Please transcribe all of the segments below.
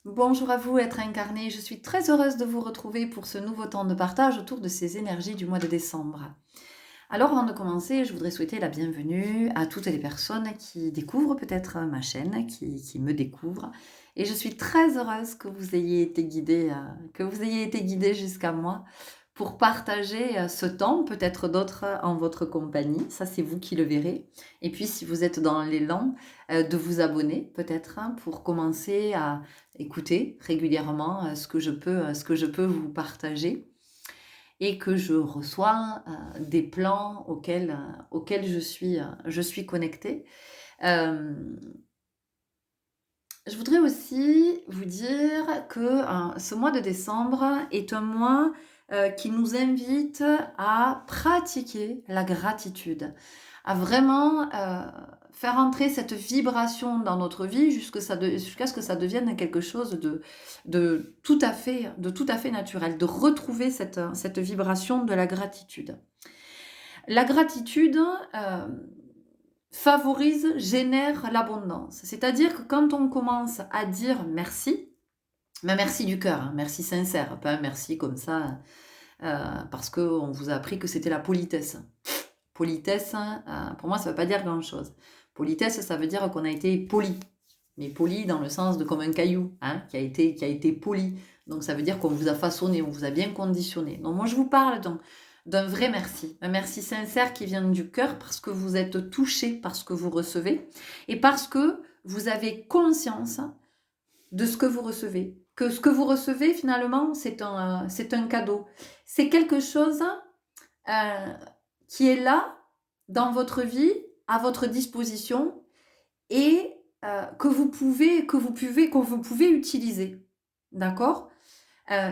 Bonjour à vous, être incarné. Je suis très heureuse de vous retrouver pour ce nouveau temps de partage autour de ces énergies du mois de décembre. Alors, avant de commencer, je voudrais souhaiter la bienvenue à toutes les personnes qui découvrent peut-être ma chaîne, qui me découvrent. Et je suis très heureuse que vous ayez été guidés, jusqu'à moi pour partager ce temps, peut-être d'autres en votre compagnie. Ça, c'est vous qui le verrez. Et puis, si vous êtes dans l'élan, de vous abonner peut-être pour commencer à écouter régulièrement ce que je peux vous partager et que je reçois des plans auxquels je suis connectée. Euh, je voudrais aussi vous dire que ce mois de décembre est un mois qui nous invite à pratiquer la gratitude, à vraiment faire entrer cette vibration dans notre vie jusqu'à ce que ça devienne quelque chose de tout à fait naturel, de retrouver cette vibration de la gratitude. La gratitude favorise, génère l'abondance. C'est-à-dire que quand on commence à dire merci, mais merci du cœur, hein, merci sincère, pas un merci comme ça, parce qu'on vous a appris que c'était la politesse. Politesse, pour moi, ça ne veut pas dire grand-chose. Politesse, ça veut dire qu'on a été poli. Mais poli dans le sens de comme un caillou, hein, qui a été poli. Donc ça veut dire qu'on vous a façonné, on vous a bien conditionné. Donc moi, je vous parle d'un vrai merci. Un merci sincère qui vient du cœur parce que vous êtes touché par ce que vous recevez et parce que vous avez conscience de ce que vous recevez. Que ce que vous recevez, finalement, c'est un cadeau. C'est quelque chose euh, qui est là dans votre vie, à votre disposition et que vous pouvez utiliser. D'accord?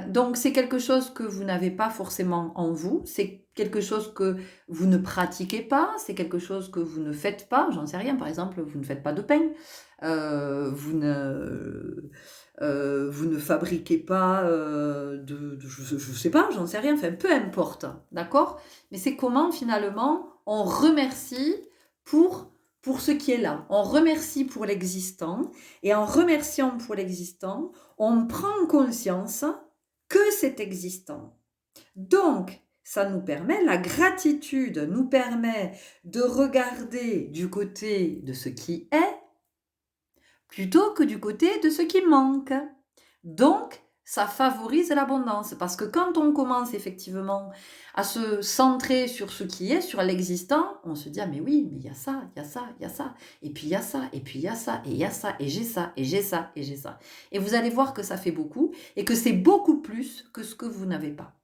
Donc c'est quelque chose que vous n'avez pas forcément en vous, c'est quelque chose que vous ne pratiquez pas, c'est quelque chose que vous ne faites pas, j'en sais rien, par exemple, vous ne faites pas de pain, vous ne fabriquez pas je sais pas, j'en sais rien, enfin peu importe, d'accord? Mais c'est comment finalement on remercie pour, pour ce qui est là, on remercie pour l'existant, et en remerciant pour l'existant, on prend conscience que c'est existant. Donc, ça nous permet, la gratitude nous permet de regarder du côté de ce qui est plutôt que du côté de ce qui manque. Donc, ça favorise l'abondance parce que quand on commence effectivement à se centrer sur ce qui est, sur l'existant, on se dit ah mais oui, mais il y a ça, il y a ça, il y a ça, et puis il y a ça, et puis il y a ça, et il y a ça, et j'ai ça, et j'ai ça, et j'ai ça. Et vous allez voir que ça fait beaucoup et que c'est beaucoup plus que ce que vous n'avez pas.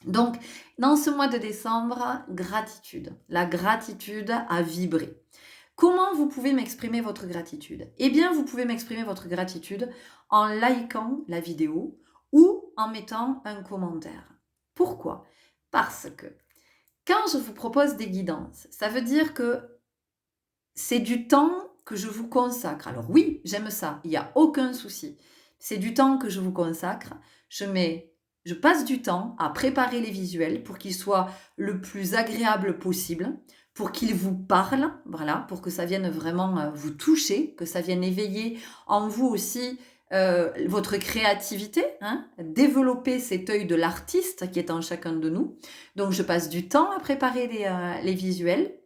Donc, dans ce mois de décembre, gratitude. La gratitude a vibré. Comment vous pouvez m'exprimer votre gratitude? Eh bien, vous pouvez m'exprimer votre gratitude en likant la vidéo ou en mettant un commentaire. Pourquoi? Parce que quand je vous propose des guidances, ça veut dire que c'est du temps que je vous consacre. Alors oui, j'aime ça, il n'y a aucun souci. C'est du temps que je vous consacre. Je passe du temps à préparer les visuels pour qu'ils soient le plus agréables possible, pour qu'ils vous parlent, voilà, pour que ça vienne vraiment vous toucher, que ça vienne éveiller en vous aussi votre créativité, hein, développer cet œil de l'artiste qui est en chacun de nous. Donc je passe du temps à préparer les visuels.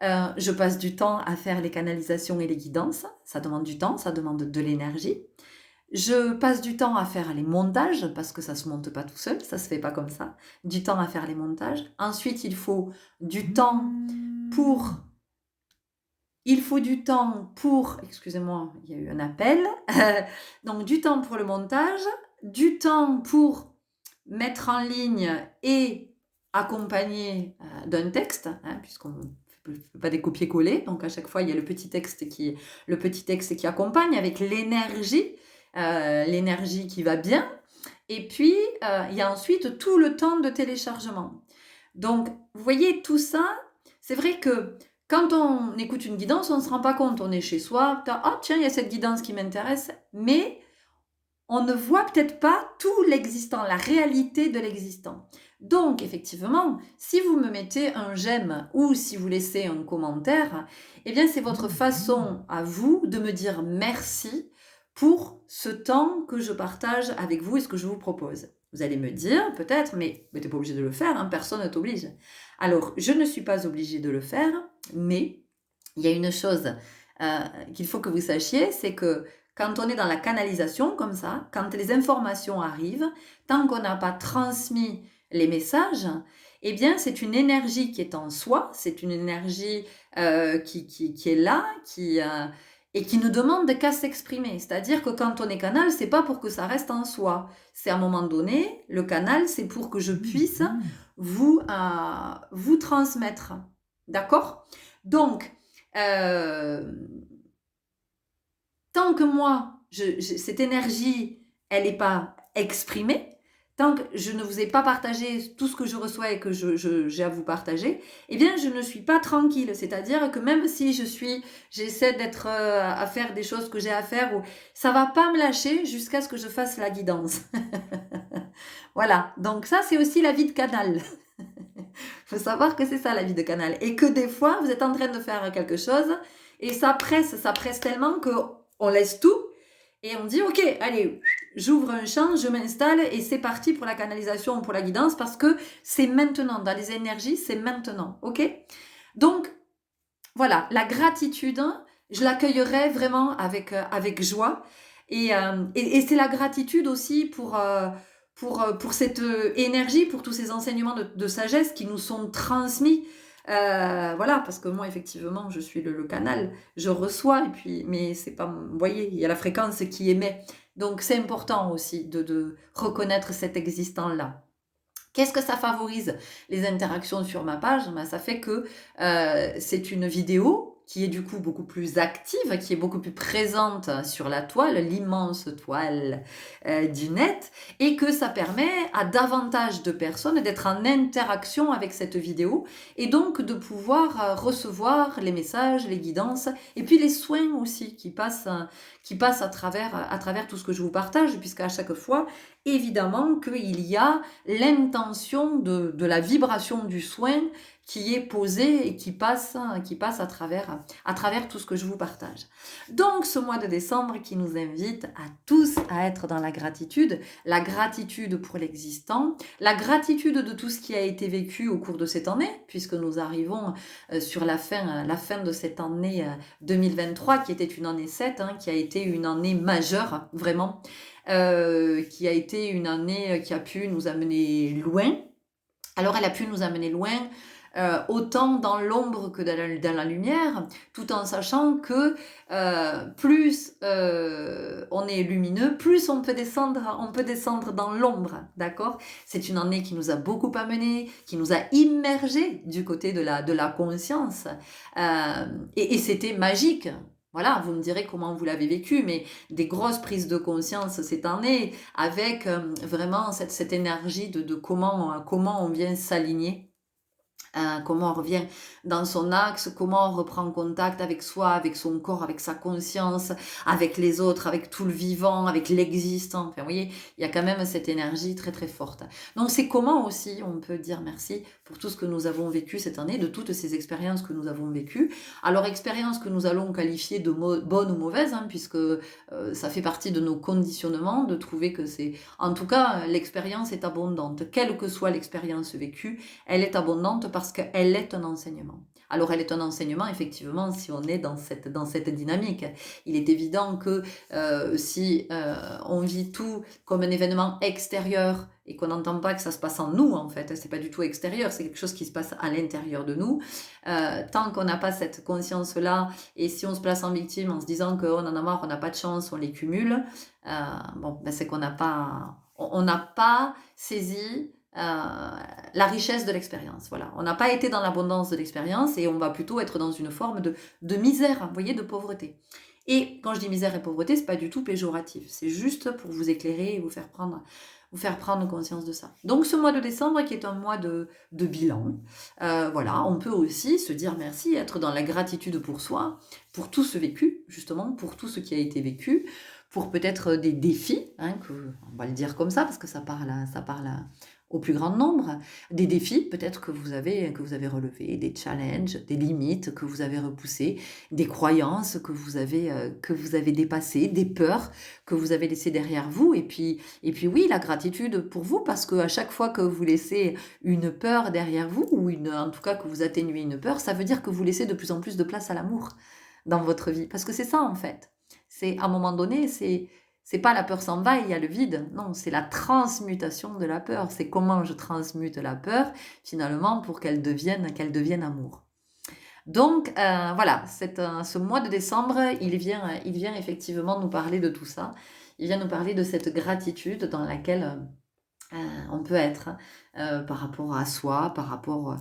Je passe du temps à faire les canalisations et les guidances. Ça demande du temps, ça demande de l'énergie. Je passe du temps à faire les montages parce que ça se monte pas tout seul, ça se fait pas comme ça. Du temps à faire les montages. Ensuite, du temps pour du temps pour, excusez-moi, il y a eu un appel. Donc du temps pour le montage, du temps pour mettre en ligne et accompagner d'un texte, hein, puisqu'on ne fait pas des copier-coller. Donc à chaque fois, il y a le petit texte qui accompagne avec l'énergie qui va bien. Et puis, il y a ensuite tout le temps de téléchargement. Donc, vous voyez, tout ça, c'est vrai que quand on écoute une guidance, on ne se rend pas compte. On est chez soi, ah tiens, il y a cette guidance qui m'intéresse, mais on ne voit peut-être pas tout l'existant, la réalité de l'existant. Donc, effectivement, si vous me mettez un j'aime ou si vous laissez un commentaire, eh bien, c'est votre façon à vous de me dire merci pour ce temps que je partage avec vous et ce que je vous propose. Vous allez me dire, peut-être, mais tu n'es pas obligé de le faire, hein, personne ne t'oblige. Alors, je ne suis pas obligée de le faire, mais il y a une chose qu'il faut que vous sachiez, c'est que quand on est dans la canalisation comme ça, quand les informations arrivent, tant qu'on n'a pas transmis les messages, eh bien c'est une énergie qui est en soi, c'est une énergie qui est là, et qui ne demande qu'à s'exprimer. C'est-à-dire que quand on est canal, c'est pas pour que ça reste en soi. C'est à un moment donné, le canal, c'est pour que je puisse vous transmettre. D'accord? Donc, tant que moi, cette énergie, elle n'est pas exprimée, tant que je ne vous ai pas partagé tout ce que je reçois et que j'ai à vous partager, eh bien, je ne suis pas tranquille. C'est-à-dire que même si j'essaie d'être à faire des choses que j'ai à faire, ça va pas me lâcher jusqu'à ce que je fasse la guidance. Voilà. Donc ça, c'est aussi la vie de canal. Il faut savoir que c'est ça la vie de canal. Et que des fois, vous êtes en train de faire quelque chose et ça presse tellement qu'on laisse tout et on dit, ok, allez, j'ouvre un champ, je m'installe et c'est parti pour la canalisation ou pour la guidance parce que c'est maintenant. Dans les énergies, c'est maintenant. Ok? Donc, voilà, la gratitude, je l'accueillerai vraiment avec joie. Et c'est la gratitude aussi pour cette énergie, pour tous ces enseignements de sagesse qui nous sont transmis. Voilà, parce que moi, effectivement, je suis le canal, je reçois, et puis, mais c'est pas, vous voyez, il y a la fréquence qui émet. Donc, c'est important aussi de reconnaître cet existant-là. Qu'est-ce que ça favorise les interactions sur ma page? Ben, ça fait que c'est une vidéo qui est du coup beaucoup plus active, qui est beaucoup plus présente sur la toile, l'immense toile du net, et que ça permet à davantage de personnes d'être en interaction avec cette vidéo, et donc de pouvoir recevoir les messages, les guidances, et puis les soins aussi qui passent à travers tout ce que je vous partage, puisqu'à chaque fois, évidemment qu'il y a l'intention de la vibration du soin qui est posée et qui passe à travers tout ce que je vous partage. Donc ce mois de décembre qui nous invite à tous à être dans la gratitude pour l'existant, la gratitude de tout ce qui a été vécu au cours de cette année, puisque nous arrivons sur la fin de cette année 2023, qui était une année 7, qui a été une année majeure, vraiment, qui a été une année qui a pu nous amener loin. Alors elle a pu nous amener loin, autant dans l'ombre que dans la lumière, tout en sachant que plus on est lumineux, plus on peut descendre dans l'ombre, d'accord? C'est une année qui nous a beaucoup amené, qui nous a immergés du côté de la conscience, et c'était magique. Voilà, vous me direz comment vous l'avez vécu, mais des grosses prises de conscience cette année, avec vraiment cette énergie de comment on vient s'aligner. Comment on revient dans son axe, comment on reprend contact avec soi, avec son corps, avec sa conscience, avec les autres, avec tout le vivant, avec l'existant. Enfin, vous voyez, il y a quand même cette énergie très très forte. Donc c'est comment aussi on peut dire merci pour tout ce que nous avons vécu cette année, de toutes ces expériences que nous avons vécues. Alors expériences que nous allons qualifier de bonnes ou mauvaises, puisque ça fait partie de nos conditionnements, de trouver que c'est... En tout cas, l'expérience est abondante. Quelle que soit l'expérience vécue, elle est abondante parce qu'elle est un enseignement. Alors elle est un enseignement, effectivement, si on est dans cette dynamique. Il est évident que si on vit tout comme un événement extérieur et qu'on n'entend pas que ça se passe en nous, en fait, c'est pas du tout extérieur, c'est quelque chose qui se passe à l'intérieur de nous. Tant qu'on n'a pas cette conscience-là, et si on se place en victime en se disant qu'on en a marre, on n'a pas de chance, on les cumule, c'est qu'on n'a pas saisi la richesse de l'expérience. Voilà. On n'a pas été dans l'abondance de l'expérience et on va plutôt être dans une forme de misère, vous voyez, de pauvreté. Et quand je dis misère et pauvreté, c'est pas du tout péjoratif. C'est juste pour vous éclairer et vous faire prendre conscience de ça. Donc ce mois de décembre qui est un mois de bilan, voilà, on peut aussi se dire merci, être dans la gratitude pour soi, pour tout ce vécu, justement, pour tout ce qui a été vécu, pour peut-être des défis, hein, on va le dire comme ça, parce que au plus grand nombre, des défis peut-être que vous avez relevés, des challenges, des limites que vous avez repoussées, des croyances que vous avez dépassées, des peurs que vous avez laissées derrière vous. Et puis oui, la gratitude pour vous, parce qu'à chaque fois que vous laissez une peur derrière vous, en tout cas que vous atténuez une peur, ça veut dire que vous laissez de plus en plus de place à l'amour dans votre vie. Parce que c'est ça en fait. C'est à un moment donné, c'est pas la peur s'en va, il y a le vide. Non, c'est la transmutation de la peur. C'est comment je transmute la peur finalement pour qu'elle devienne amour. Donc voilà, ce mois de décembre, il vient effectivement nous parler de tout ça. Il vient nous parler de cette gratitude dans laquelle on peut être par rapport à soi, par rapport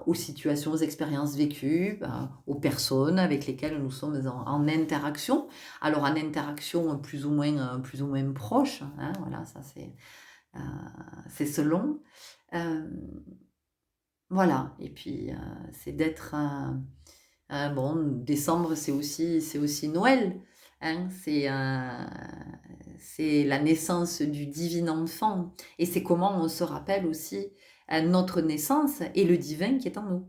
aux situations, aux expériences vécues, aux personnes avec lesquelles nous sommes en interaction. Alors en interaction plus ou moins proche, hein, voilà, ça c'est selon. Euh, voilà, et puis c'est d'être... bon, décembre, c'est aussi Noël, hein, c'est la naissance du divin enfant. Et c'est comment on se rappelle aussi notre naissance et le divin qui est en nous.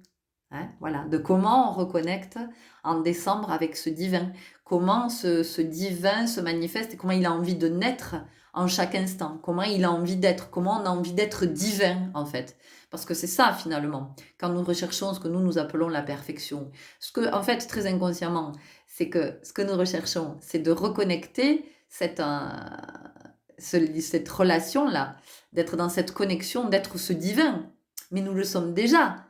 Hein, voilà, de comment on reconnecte en décembre avec ce divin, comment ce divin se manifeste et comment il a envie de naître en chaque instant, comment il a envie d'être, comment on a envie d'être divin en fait. Parce que c'est ça finalement, quand nous recherchons ce que nous appelons la perfection. Ce que, en fait, très inconsciemment, c'est que ce que nous recherchons, c'est de reconnecter cette relation-là, d'être dans cette connexion, d'être ce divin. Mais nous le sommes déjà,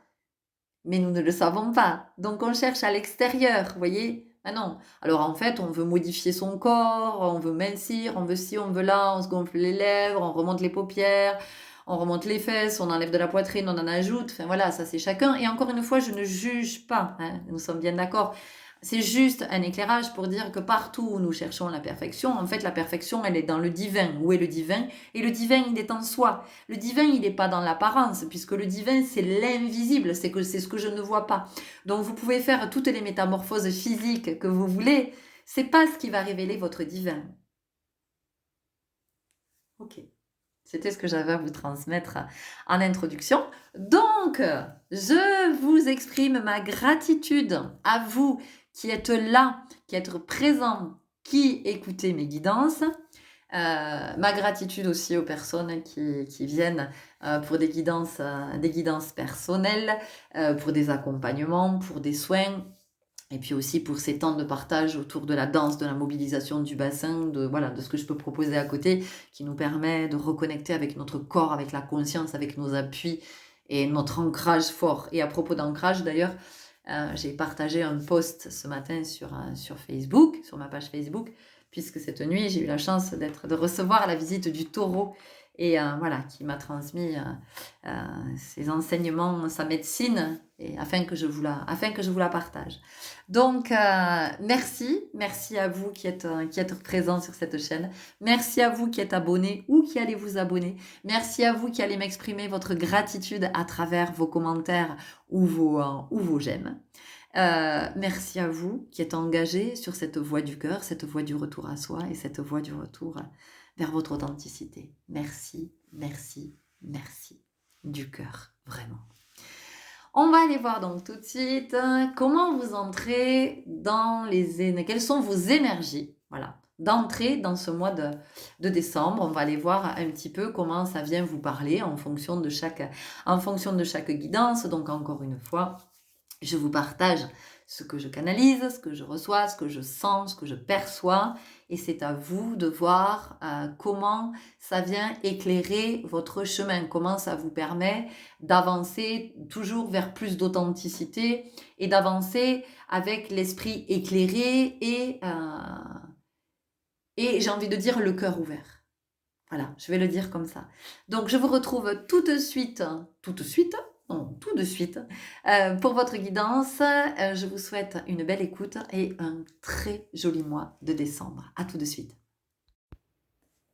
mais nous ne le savons pas. Donc on cherche à l'extérieur, vous voyez? Ah non. Alors en fait, on veut modifier son corps, on veut mincir, on veut ci, on veut là, on se gonfle les lèvres, on remonte les paupières, on remonte les fesses, on enlève de la poitrine, on en ajoute. Enfin voilà, ça c'est chacun. Et encore une fois, je ne juge pas, hein, nous sommes bien d'accord. C'est juste un éclairage pour dire que partout où nous cherchons la perfection, en fait, la perfection, elle est dans le divin. Où est le divin? Et le divin, il est en soi. Le divin, il n'est pas dans l'apparence, puisque le divin, c'est l'invisible, c'est ce que je ne vois pas. Donc, vous pouvez faire toutes les métamorphoses physiques que vous voulez, c'est pas ce qui va révéler votre divin. Ok. C'était ce que j'avais à vous transmettre en introduction. Donc, je vous exprime ma gratitude à vous qui êtes là, qui êtes présents, qui écoutez mes guidances. Ma gratitude aussi aux personnes qui viennent pour des guidances personnelles, pour des accompagnements, pour des soins. Et puis aussi pour ces temps de partage autour de la danse, de la mobilisation du bassin, de ce que je peux proposer à côté, qui nous permet de reconnecter avec notre corps, avec la conscience, avec nos appuis et notre ancrage fort. Et à propos d'ancrage d'ailleurs, j'ai partagé un post ce matin sur Facebook, sur ma page Facebook, puisque cette nuit j'ai eu la chance de recevoir la visite du taureau et voilà, qui m'a transmis ses enseignements, sa médecine, et afin que je vous la partage. Donc merci à vous qui êtes présents sur cette chaîne, merci à vous qui êtes abonnés ou qui allez vous abonner, merci à vous qui allez m'exprimer votre gratitude à travers vos commentaires ou vos j'aime. Merci à vous qui êtes engagés sur cette voie du cœur, cette voie du retour à soi et cette voie du retour vers votre authenticité. Merci, merci, merci du cœur, vraiment. On va aller voir donc tout de suite comment vous entrez quelles sont vos énergies, voilà, d'entrer dans ce mois de décembre. On va aller voir un petit peu comment ça vient vous parler en fonction de chaque guidance. Donc encore une fois, je vous partage ce que je canalise, ce que je reçois, ce que je sens, ce que je perçois. Et c'est à vous de voir comment ça vient éclairer votre chemin, comment ça vous permet d'avancer toujours vers plus d'authenticité et d'avancer avec l'esprit éclairé et j'ai envie de dire le cœur ouvert. Voilà, je vais le dire comme ça. Donc je vous retrouve tout de suite, pour votre guidance. Je vous souhaite une belle écoute et un très joli mois de décembre. À tout de suite.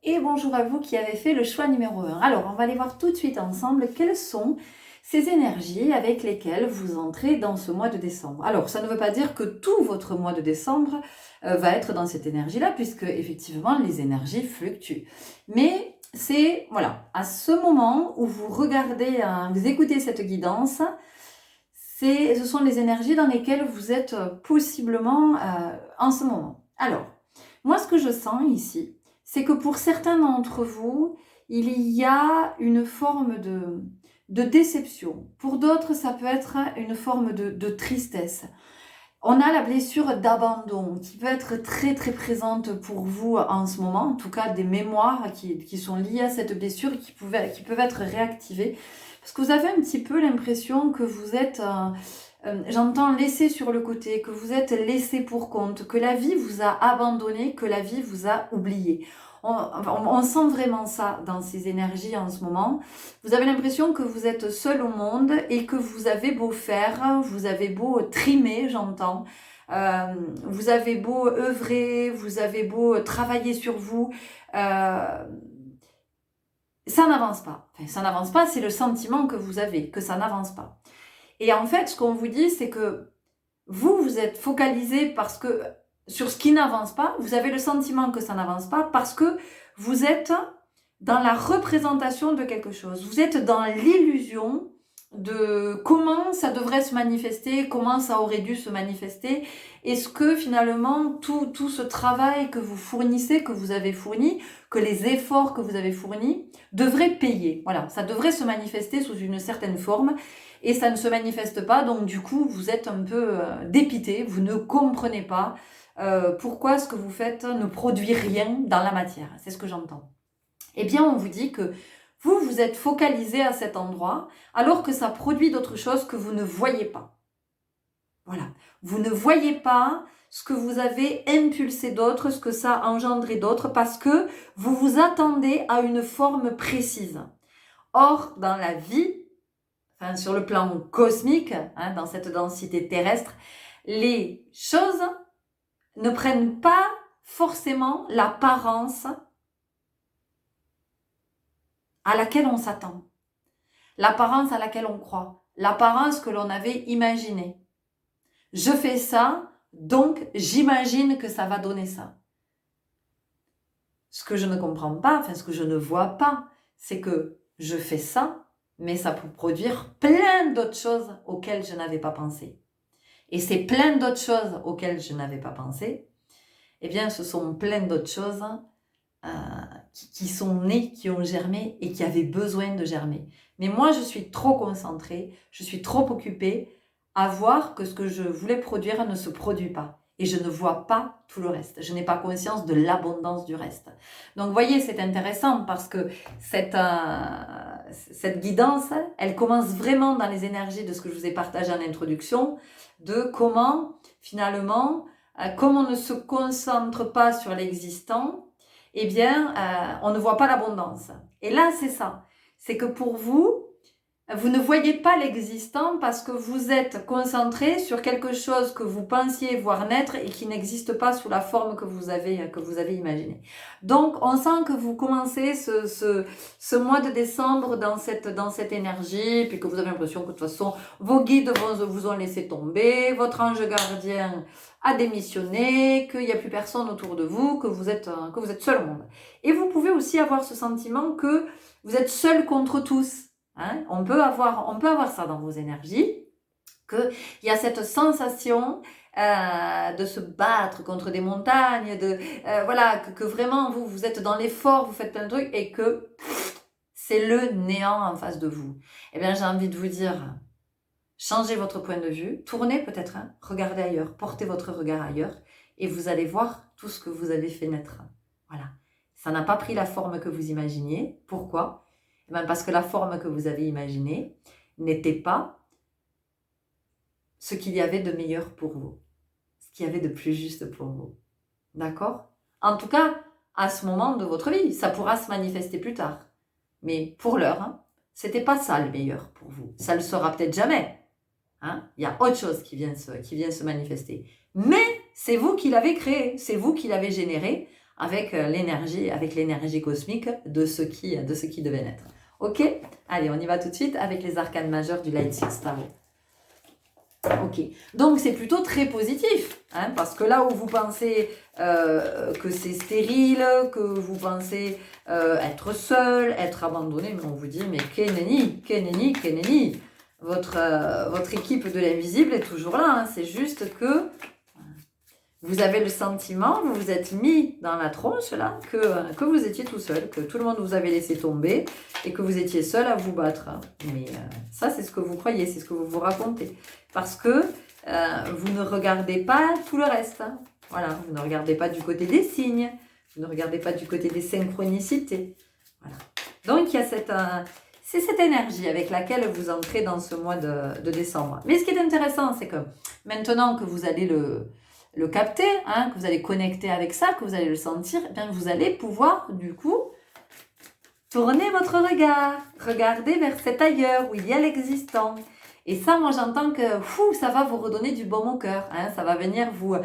Et bonjour à vous qui avez fait le choix numéro 1. Alors, on va aller voir tout de suite ensemble quelles sont ces énergies avec lesquelles vous entrez dans ce mois de décembre. Alors, ça ne veut pas dire que tout votre mois de décembre va être dans cette énergie-là, puisque effectivement, les énergies fluctuent. Mais c'est, voilà, à ce moment où vous regardez, vous écoutez cette guidance, ce sont les énergies dans lesquelles vous êtes possiblement en ce moment. Alors, moi, ce que je sens ici, c'est que pour certains d'entre vous, il y a une forme de déception. Pour d'autres, ça peut être une forme de tristesse. On a la blessure d'abandon qui peut être très très présente pour vous en ce moment, en tout cas des mémoires qui sont liées à cette blessure et qui peuvent être réactivées. Parce que vous avez un petit peu l'impression que vous êtes, j'entends laissé sur le côté, que vous êtes laissé pour compte, que la vie vous a abandonné, que la vie vous a oublié. On sent vraiment ça dans ces énergies en ce moment. Vous avez l'impression que vous êtes seul au monde et que vous avez beau faire, vous avez beau trimer, j'entends. Vous avez beau œuvrer, vous avez beau travailler sur vous. Ça n'avance pas. Enfin, ça n'avance pas, c'est le sentiment que vous avez, que ça n'avance pas. Et en fait, ce qu'on vous dit, c'est que vous êtes focalisé parce que sur ce qui n'avance pas, vous avez le sentiment que ça n'avance pas parce que vous êtes dans la représentation de quelque chose. Vous êtes dans l'illusion de comment ça devrait se manifester, comment ça aurait dû se manifester. Est-ce que finalement tout ce travail que vous fournissez, que vous avez fourni, que les efforts que vous avez fournis devraient payer. Voilà, ça devrait se manifester sous une certaine forme et ça ne se manifeste pas. Donc du coup, vous êtes un peu dépité, vous ne comprenez pas pourquoi ce que vous faites ne produit rien dans la matière. C'est ce que j'entends. Eh bien, on vous dit que vous êtes focalisé à cet endroit, alors que ça produit d'autres choses que vous ne voyez pas. Voilà. Vous ne voyez pas ce que vous avez impulsé d'autre, ce que ça a engendré d'autre, parce que vous vous attendez à une forme précise. Or, dans la vie, enfin, sur le plan cosmique, dans cette densité terrestre, les choses ne prennent pas forcément l'apparence à laquelle on s'attend, l'apparence à laquelle on croit, l'apparence que l'on avait imaginée. Je fais ça, donc j'imagine que ça va donner ça. Ce que je ne comprends pas, enfin ce que je ne vois pas, c'est que je fais ça, mais ça peut produire plein d'autres choses auxquelles je n'avais pas pensé. Et ces plein d'autres choses auxquelles je n'avais pas pensé, eh bien ce sont plein d'autres choses qui sont nées, qui ont germé et qui avaient besoin de germer. Mais moi, je suis trop concentrée, je suis trop occupée à voir que ce que je voulais produire ne se produit pas. Et je ne vois pas tout le reste. Je n'ai pas conscience de l'abondance du reste. Donc, vous voyez, c'est intéressant parce que cette guidance, elle commence vraiment dans les énergies de ce que je vous ai partagé en introduction, de comment, finalement, comme on ne se concentre pas sur l'existant, eh bien, on ne voit pas l'abondance. Et là, c'est ça. C'est que pour vous, vous ne voyez pas l'existant parce que vous êtes concentré sur quelque chose que vous pensiez voir naître et qui n'existe pas sous la forme que vous avez imaginée. Donc, on sent que vous commencez ce mois de décembre dans cette énergie, puis que vous avez l'impression que de toute façon, vos guides vous ont laissé tomber, votre ange gardien a démissionné, qu'il n'y a plus personne autour de vous, que vous êtes seul au monde. Et vous pouvez aussi avoir ce sentiment que vous êtes seul contre tous. On peut avoir ça dans vos énergies, qu'il y a cette sensation de se battre contre des montagnes, voilà, que vraiment vous êtes dans l'effort, vous faites plein de trucs et que c'est le néant en face de vous. Eh bien, j'ai envie de vous dire, changez votre point de vue, tournez peut-être, regardez ailleurs, portez votre regard ailleurs et vous allez voir tout ce que vous avez fait naître. Voilà. Ça n'a pas pris la forme que vous imaginiez. Pourquoi ? Parce que la forme que vous avez imaginée n'était pas ce qu'il y avait de meilleur pour vous, ce qu'il y avait de plus juste pour vous. D'accord ? En tout cas, à ce moment de votre vie, ça pourra se manifester plus tard. Mais pour l'heure, c'était pas ça le meilleur pour vous. Ça le sera peut-être jamais. Il y a autre chose qui vient se manifester. Mais c'est vous qui l'avez créé, c'est vous qui l'avez généré avec l'énergie cosmique de ce qui devait naître. Ok? Allez, on y va tout de suite avec les arcanes majeurs du Light Six Tarot. Ok, donc c'est plutôt très positif, hein, parce que là où vous pensez que c'est stérile, que vous pensez être seul, être abandonné, mais on vous dit, mais Keneni, votre équipe de l'invisible est toujours là, hein, c'est juste que vous avez le sentiment, vous vous êtes mis dans la tronche là, que vous étiez tout seul, que tout le monde vous avait laissé tomber et que vous étiez seul à vous battre. Mais ça, c'est ce que vous croyez, c'est ce que vous vous racontez. Parce que vous ne regardez pas tout le reste. Hein. Voilà, vous ne regardez pas du côté des signes, vous ne regardez pas du côté des synchronicités. Voilà. Donc, il y a c'est cette énergie avec laquelle vous entrez dans ce mois de décembre. Mais ce qui est intéressant, c'est que maintenant que vous allez le capter, hein, que vous allez connecter avec ça, que vous allez le sentir, eh bien vous allez pouvoir, du coup, tourner votre regard, regarder vers cet ailleurs où il y a l'existant. Et ça, moi, j'entends que ça va vous redonner du baume au cœur. Hein, ça va venir vous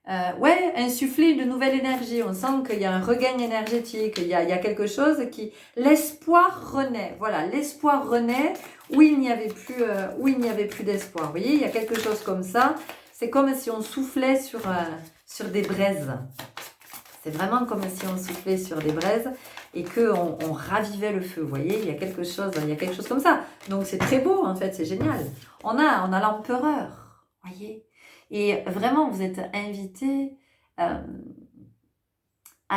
insuffler une nouvelle énergie. On sent qu'il y a un regain énergétique, il y a quelque chose qui... L'espoir renaît. Voilà, l'espoir renaît où il n'y avait plus d'espoir. Vous voyez, il y a quelque chose comme ça. C'est comme si on soufflait sur des braises. C'est vraiment comme si on soufflait sur des braises et qu'on ravivait le feu. Vous voyez, il y a quelque chose comme ça. Donc c'est très beau en fait, c'est génial. On a l'empereur, voyez. Et vraiment, vous êtes invité à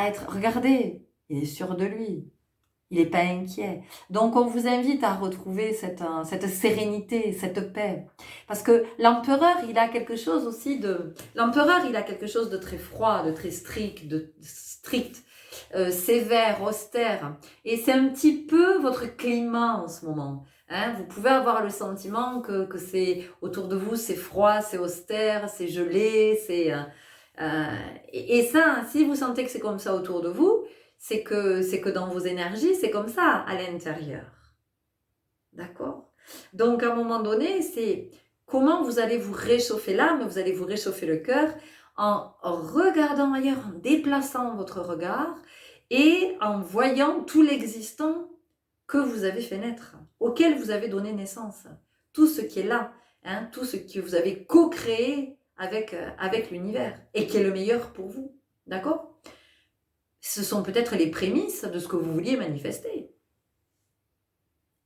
être... Regardez, il est sûr de lui. Il n'est pas inquiet. Donc, on vous invite à retrouver cette sérénité, cette paix. Parce que l'empereur, il a quelque chose aussi de... L'empereur, il a quelque chose de très froid, de très strict, sévère, austère. Et c'est un petit peu votre climat en ce moment. Hein, vous pouvez avoir le sentiment que c'est autour de vous, c'est froid, c'est austère, c'est gelé, et ça, si vous sentez que c'est comme ça autour de vous, c'est que dans vos énergies, c'est comme ça à l'intérieur. D'accord? Donc, à un moment donné, c'est comment vous allez vous réchauffer l'âme, vous allez vous réchauffer le cœur en regardant ailleurs, en déplaçant votre regard et en voyant tout l'existant que vous avez fait naître, auquel vous avez donné naissance. Tout ce qui est là, hein, tout ce que vous avez co-créé avec l'univers et qui est le meilleur pour vous. D'accord? Ce sont peut-être les prémices de ce que vous vouliez manifester.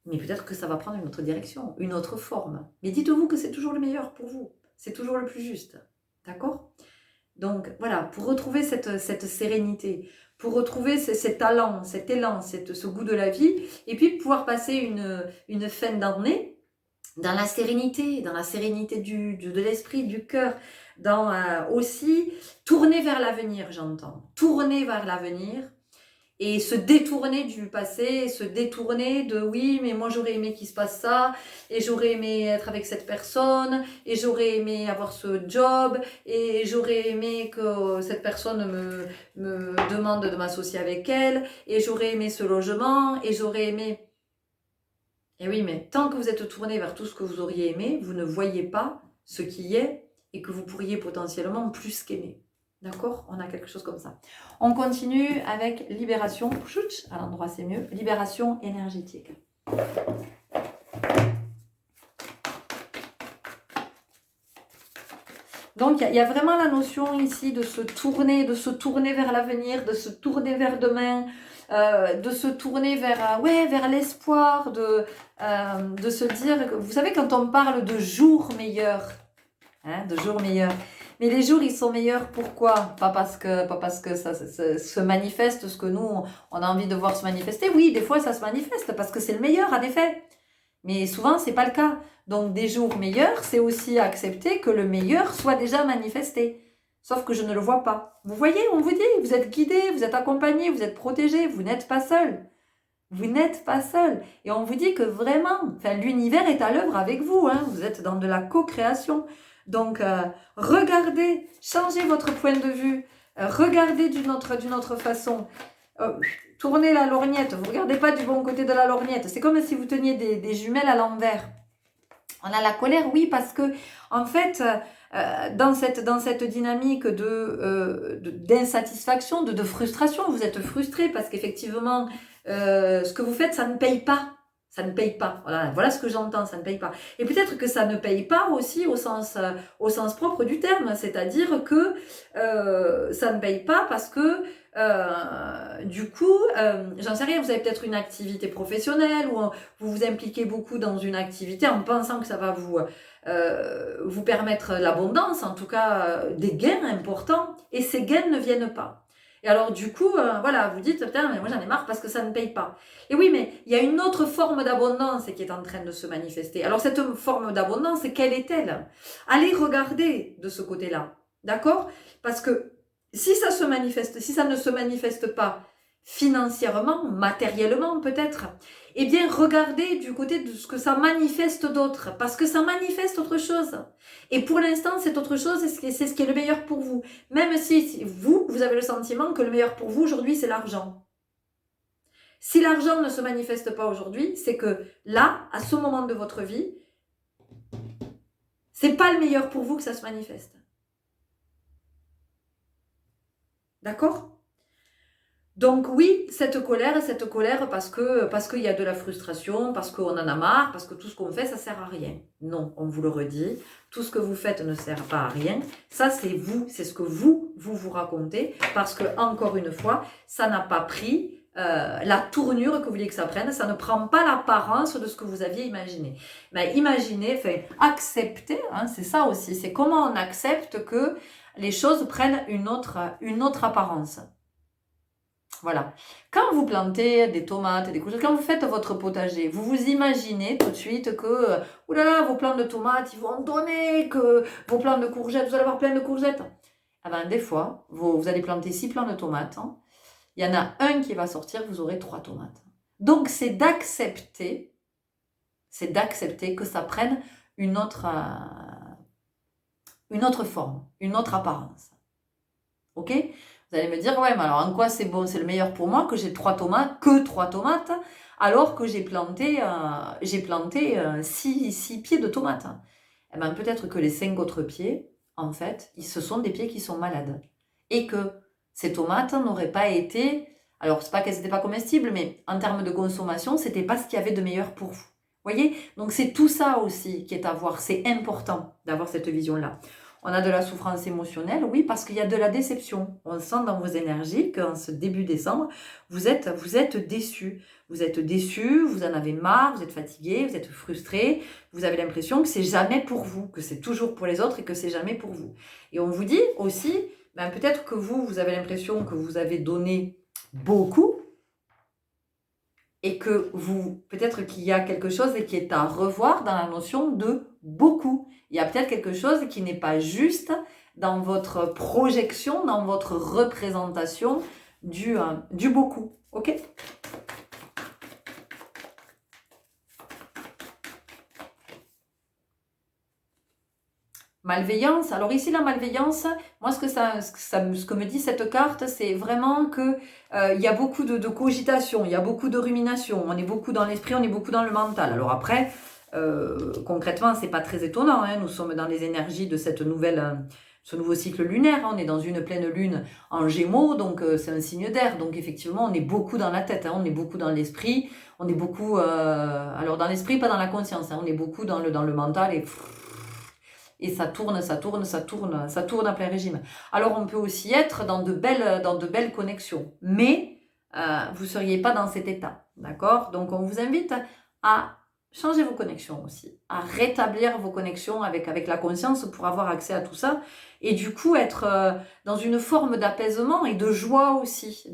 Mais peut-être que ça va prendre une autre direction, une autre forme. Mais dites-vous que c'est toujours le meilleur pour vous. C'est toujours le plus juste. D'accord? Donc voilà, pour retrouver cette sérénité, pour retrouver cet talent, cet élan, ce goût de la vie, et puis pouvoir passer une fin d'année dans la sérénité de l'esprit, du cœur, dans aussi tourner vers l'avenir, j'entends. Tourner vers l'avenir et se détourner du passé, se détourner de oui, mais moi j'aurais aimé qu'il se passe ça, et j'aurais aimé être avec cette personne, et j'aurais aimé avoir ce job, et j'aurais aimé que cette personne me demande de m'associer avec elle, et j'aurais aimé ce logement, et j'aurais aimé... Et oui, mais tant que vous êtes tourné vers tout ce que vous auriez aimé, vous ne voyez pas ce qui est et que vous pourriez potentiellement plus qu'aimer. D'accord? On a quelque chose comme ça. On continue avec libération. Chut, à l'endroit c'est mieux. Libération énergétique. Donc, il y a vraiment la notion ici de se tourner vers l'avenir, de se tourner vers demain, de se tourner vers l'espoir, de se dire, vous savez, quand on parle de jours meilleurs, hein, de jours meilleurs, mais les jours, ils sont meilleurs, pourquoi? Pas parce que ça se manifeste, ce que nous, on a envie de voir se manifester. Oui, des fois, ça se manifeste, parce que c'est le meilleur, en effet. Mais souvent, c'est pas le cas. Donc, des jours meilleurs, c'est aussi accepter que le meilleur soit déjà manifesté. Sauf que je ne le vois pas. Vous voyez, on vous dit, vous êtes guidé, vous êtes accompagné, vous êtes protégé, vous n'êtes pas seul. Vous n'êtes pas seul. Et on vous dit que vraiment, l'univers est à l'œuvre avec vous. Hein. Vous êtes dans de la co-création. Donc, regardez, changez votre point de vue. Regardez d'une autre façon. Tournez la lorgnette. Vous ne regardez pas du bon côté de la lorgnette. C'est comme si vous teniez des jumelles à l'envers. On a la colère, oui, parce que en fait, dans cette dynamique d'insatisfaction, de frustration, vous êtes frustré parce qu'effectivement, ce que vous faites, ça ne paye pas. Ça ne paye pas. Voilà ce que j'entends, ça ne paye pas. Et peut-être que ça ne paye pas aussi au sens propre du terme, c'est-à-dire que ça ne paye pas parce que du coup, j'en sais rien, vous avez peut-être une activité professionnelle ou vous vous impliquez beaucoup dans une activité en pensant que ça va vous permettre l'abondance, en tout cas des gains importants, et ces gains ne viennent pas. Et alors du coup, voilà, vous dites, putain, mais moi j'en ai marre parce que ça ne paye pas. Et oui, mais il y a une autre forme d'abondance qui est en train de se manifester. Alors cette forme d'abondance, quelle est-elle? Allez regarder de ce côté-là, d'accord? Parce que si ça ne se manifeste pas financièrement, matériellement peut-être, eh bien regardez du côté de ce que ça manifeste d'autre, parce que ça manifeste autre chose. Et pour l'instant, cette autre chose, c'est ce qui est le meilleur pour vous. Même si vous avez le sentiment que le meilleur pour vous aujourd'hui, c'est l'argent. Si l'argent ne se manifeste pas aujourd'hui, c'est que là, à ce moment de votre vie, c'est pas le meilleur pour vous que ça se manifeste. D'accord ? Donc oui, cette colère parce qu'il y a de la frustration, parce qu'on en a marre, parce que tout ce qu'on fait, ça sert à rien. Non, on vous le redit, tout ce que vous faites ne sert pas à rien. Ça, c'est vous, c'est ce que vous racontez, parce que, encore une fois, ça n'a pas pris la tournure que vous vouliez que ça prenne, ça ne prend pas l'apparence de ce que vous aviez imaginé. Mais imaginez, accepter, hein, c'est ça aussi, c'est comment on accepte que les choses prennent une autre apparence. Voilà. Quand vous plantez des tomates, des courgettes, quand vous faites votre potager, vous vous imaginez tout de suite que, oulala, vos plants de tomates, ils vont donner, que vos plants de courgettes, vous allez avoir plein de courgettes. Ah ben, des fois, vous allez planter 6 plants de tomates, hein. Il y en a un qui va sortir, vous aurez 3 tomates. Donc, c'est d'accepter que ça prenne une autre forme, une autre apparence. Ok ? Vous allez me dire, ouais, mais alors en quoi c'est bon, c'est le meilleur pour moi que j'ai 3 tomates, alors que j'ai planté 6 pieds de tomates. Eh bien, peut-être que les 5 autres pieds, en fait, ce sont des pieds qui sont malades. Et que ces tomates n'auraient pas été, alors c'est pas qu'elles n'étaient pas comestibles, mais en termes de consommation, c'était pas ce qu'il y avait de meilleur pour vous. Voyez ? Donc c'est tout ça aussi qui est à voir. C'est important d'avoir cette vision-là. On a de la souffrance émotionnelle, oui, parce qu'il y a de la déception. On sent dans vos énergies qu'en ce début décembre, vous êtes déçus. Vous êtes déçus, vous en avez marre, vous êtes fatigué, vous êtes frustré. Vous avez l'impression que c'est jamais pour vous, que c'est toujours pour les autres et que c'est jamais pour vous. Et on vous dit aussi, peut-être que vous avez l'impression que vous avez donné beaucoup et que peut-être qu'il y a quelque chose qui est à revoir dans la notion de beaucoup. Il y a peut-être quelque chose qui n'est pas juste dans votre projection, dans votre représentation du beaucoup. Ok ? Malveillance. Alors ici, la malveillance, moi, ce que me dit cette carte, c'est vraiment que il y a beaucoup de cogitation, il y a beaucoup de rumination. On est beaucoup dans l'esprit, on est beaucoup dans le mental. Alors après, concrètement, c'est pas très étonnant. Hein, nous sommes dans les énergies de ce nouveau cycle lunaire. Hein, on est dans une pleine lune en Gémeaux, donc c'est un signe d'air. Donc effectivement, on est beaucoup dans la tête, hein, on est beaucoup dans l'esprit, on est beaucoup, alors dans l'esprit, pas dans la conscience. Hein, on est beaucoup dans le mental et ça tourne à plein régime. Alors on peut aussi être dans de belles connexions, mais vous ne seriez pas dans cet état, d'accord ? Donc on vous invite à changer vos connexions aussi, à rétablir vos connexions avec la conscience pour avoir accès à tout ça, et du coup être dans une forme d'apaisement et de joie aussi,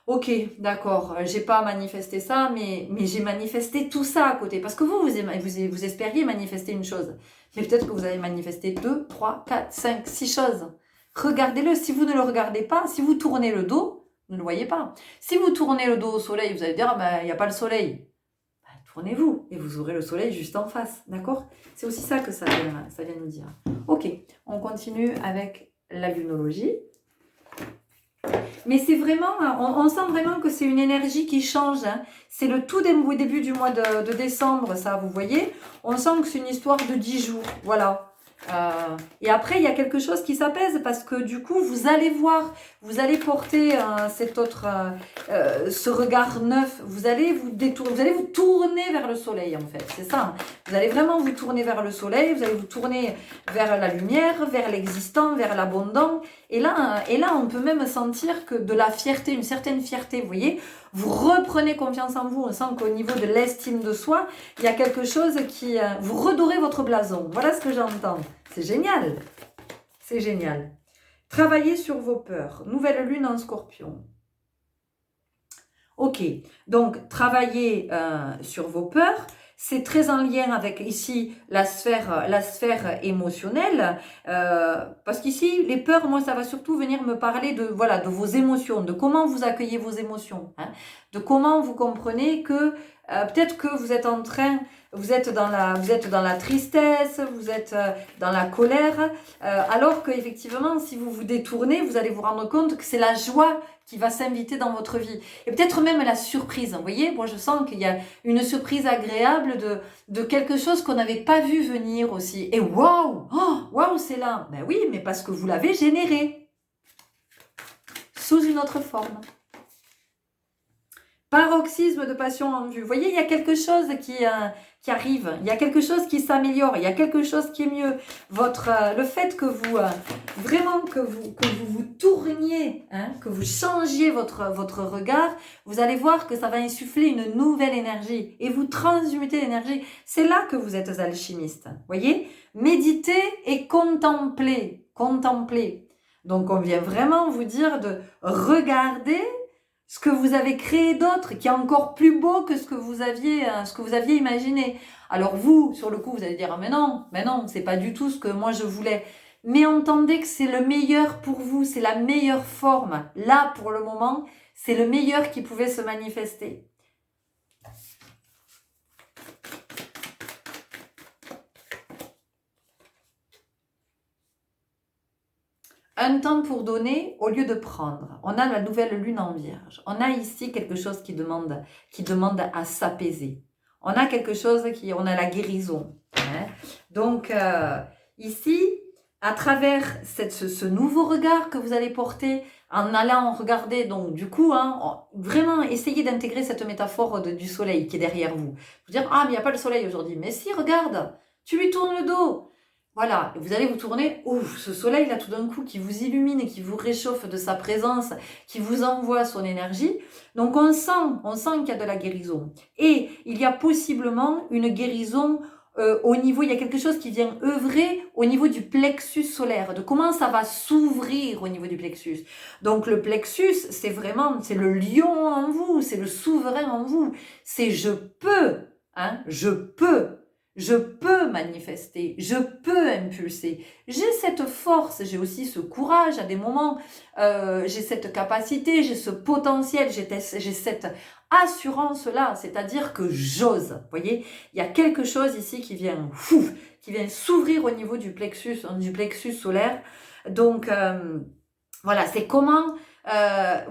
ok, d'accord, j'ai pas manifesté ça, mais j'ai manifesté tout ça à côté. Parce que vous espériez manifester une chose. Mais peut-être que vous avez manifesté 2, 3, 4, 5, 6 choses. Regardez-le. Si vous ne le regardez pas, si vous tournez le dos, vous ne le voyez pas. Si vous tournez le dos au soleil, vous allez dire, il n'y a pas le soleil. Tournez-vous et vous aurez le soleil juste en face. D'accord ? C'est aussi ça que ça vient nous dire. Ok, on continue avec la lunologie. Mais c'est vraiment, on sent vraiment que c'est une énergie qui change. Hein. C'est le tout début du mois de décembre, ça, vous voyez. On sent que c'est une histoire de 10 jours, voilà. Et après, il y a quelque chose qui s'apaise parce que du coup, vous allez voir, vous allez porter ce regard neuf. Vous allez vous tourner vers le soleil en fait. C'est ça. Hein. Vous allez vraiment vous tourner vers le soleil. Vous allez vous tourner vers la lumière, vers l'existant, vers l'abondant. Et là, on peut même sentir que de la fierté, une certaine fierté. Vous voyez, vous reprenez confiance en vous. On sent qu'au niveau de l'estime de soi, il y a quelque chose qui vous redorez votre blason. Voilà ce que j'entends. C'est génial. C'est génial. Travaillez sur vos peurs. Nouvelle lune en Scorpion. Ok. Donc, travaillez sur vos peurs. C'est très en lien avec ici la sphère émotionnelle, parce qu'ici les peurs, moi ça va surtout venir me parler de vos émotions, de comment vous accueillez vos émotions, hein, de comment vous comprenez que peut-être que vous êtes dans la tristesse, vous êtes dans la colère, alors que effectivement si vous vous détournez, vous allez vous rendre compte que c'est la joie qui va s'inviter dans votre vie. Et peut-être même la surprise. Vous voyez, moi je sens qu'il y a une surprise agréable de quelque chose qu'on n'avait pas vu venir aussi. Et waouh, waouh, c'est là. Ben oui, mais parce que vous l'avez généré. Sous une autre forme. Paroxysme de passion en vue. Vous voyez, il y a quelque chose qui arrive, il y a quelque chose qui s'améliore, il y a quelque chose qui est mieux. Le fait que vous vous tourniez, hein, que vous changiez votre regard, vous allez voir que ça va insuffler une nouvelle énergie et vous transmutez l'énergie. C'est là que vous êtes alchimiste. Voyez, méditer et contempler. Donc on vient vraiment vous dire de regarder ce que vous avez créé d'autre, qui est encore plus beau que ce que vous aviez imaginé. Alors vous, sur le coup, vous allez dire, mais non, c'est pas du tout ce que moi je voulais. Mais entendez que c'est le meilleur pour vous, c'est la meilleure forme. Là, pour le moment, c'est le meilleur qui pouvait se manifester. Un temps pour donner au lieu de prendre. On a la nouvelle lune en Vierge. On a ici quelque chose qui demande à s'apaiser. On a quelque chose on a la guérison. Hein. Donc ici, à travers ce nouveau regard que vous allez porter en allant regarder, donc du coup, hein, vraiment essayez d'intégrer cette métaphore du soleil qui est derrière vous. Vous dire, ah mais il n'y a pas le soleil aujourd'hui. Mais si, regarde, tu lui tournes le dos. Voilà, vous allez vous tourner, ouf, ce soleil là tout d'un coup qui vous illumine, qui vous réchauffe de sa présence, qui vous envoie son énergie. Donc on sent qu'il y a de la guérison. Et il y a possiblement une guérison au niveau, il y a quelque chose qui vient œuvrer au niveau du plexus solaire, de comment ça va s'ouvrir au niveau du plexus. Donc le plexus, c'est le lion en vous, c'est le souverain en vous, c'est je peux, hein, je peux manifester, je peux impulser. J'ai cette force, j'ai aussi ce courage à des moments, j'ai cette capacité, j'ai ce potentiel, j'ai cette assurance-là, c'est-à-dire que j'ose. Vous voyez, il y a quelque chose ici qui vient s'ouvrir au niveau du plexus solaire. Donc, voilà, c'est comment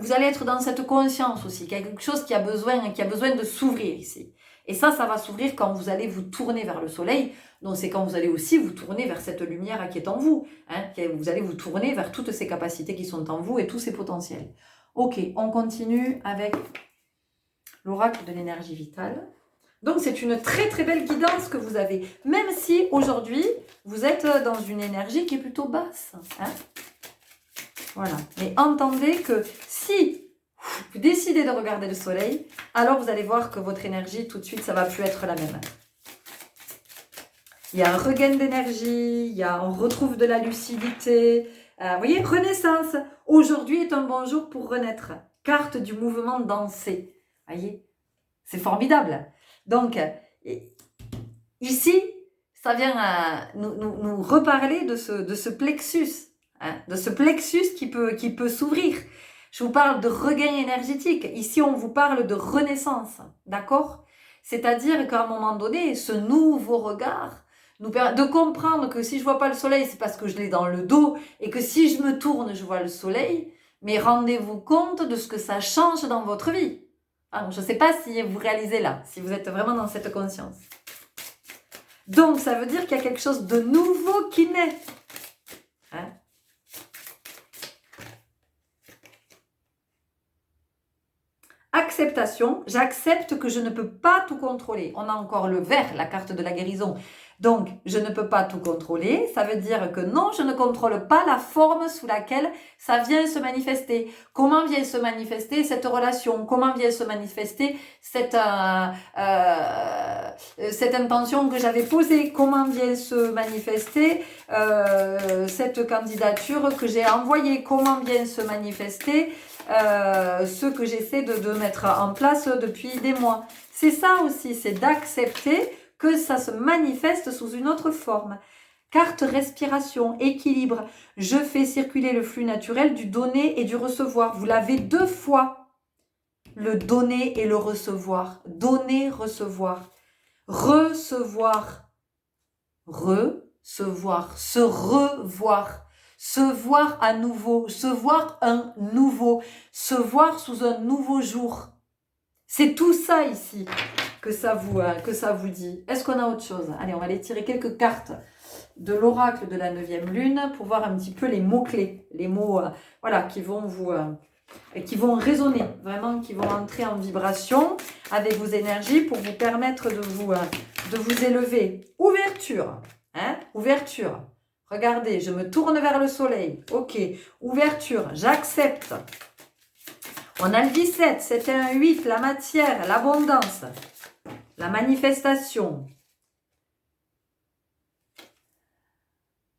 vous allez être dans cette conscience aussi, qu'il y a quelque chose qui a besoin de s'ouvrir ici. Et ça va s'ouvrir quand vous allez vous tourner vers le soleil. Donc c'est quand vous allez aussi vous tourner vers cette lumière qui est en vous. Hein, vous allez vous tourner vers toutes ces capacités qui sont en vous et tous ces potentiels. Ok, on continue avec l'oracle de l'énergie vitale. Donc c'est une très très belle guidance que vous avez. Même si aujourd'hui, vous êtes dans une énergie qui est plutôt basse. Hein. Voilà. Mais entendez que si vous décidez de regarder le soleil, alors vous allez voir que votre énergie, tout de suite, ça ne va plus être la même. Il y a un regain d'énergie, on retrouve de la lucidité. Vous voyez, renaissance. Aujourd'hui est un bon jour pour renaître. Carte du mouvement dansé. Vous voyez, c'est formidable. Donc, ici, ça vient nous reparler de ce plexus. Hein, de ce plexus qui peut s'ouvrir. Je vous parle de regain énergétique. Ici, on vous parle de renaissance. D'accord ? C'est-à-dire qu'à un moment donné, ce nouveau regard nous permet de comprendre que si je ne vois pas le soleil, c'est parce que je l'ai dans le dos et que si je me tourne, je vois le soleil. mais rendez-vous compte de ce que ça change dans votre vie. Alors, je ne sais pas si vous réalisez là, si vous êtes vraiment dans cette conscience. Donc, ça veut dire qu'il y a quelque chose de nouveau qui naît. Hein? Acceptation, j'accepte que je ne peux pas tout contrôler. On a encore le vert, la carte de la guérison. Donc, je ne peux pas tout contrôler. Ça veut dire que non, je ne contrôle pas la forme sous laquelle ça vient se manifester. Comment vient se manifester cette relation? Comment vient se manifester cette intention que j'avais posée? Comment vient se manifester cette candidature que j'ai envoyée? Comment vient se manifester ce que j'essaie de mettre en place depuis des mois? C'est ça aussi, c'est d'accepter que ça se manifeste sous une autre forme. Carte respiration, équilibre. Je fais circuler le flux naturel du donner et du recevoir. Vous l'avez 2 fois. Le donner et le recevoir. Donner, recevoir. Recevoir. Recevoir. Se revoir. Se voir à nouveau. Se voir un nouveau. Se voir sous un nouveau jour. C'est tout ça ici que ça vous dit. Est-ce qu'on a autre chose? Allez, on va aller tirer quelques cartes de l'oracle de la 9e lune pour voir un petit peu les mots-clés, les mots voilà, qui vont qui vont résonner, vraiment, qui vont entrer en vibration avec vos énergies pour vous permettre de vous élever. Ouverture, hein? Ouverture. Regardez, je me tourne vers le soleil. Ok, ouverture, j'accepte. On a le 17, c'était un 8, la matière, l'abondance, la manifestation,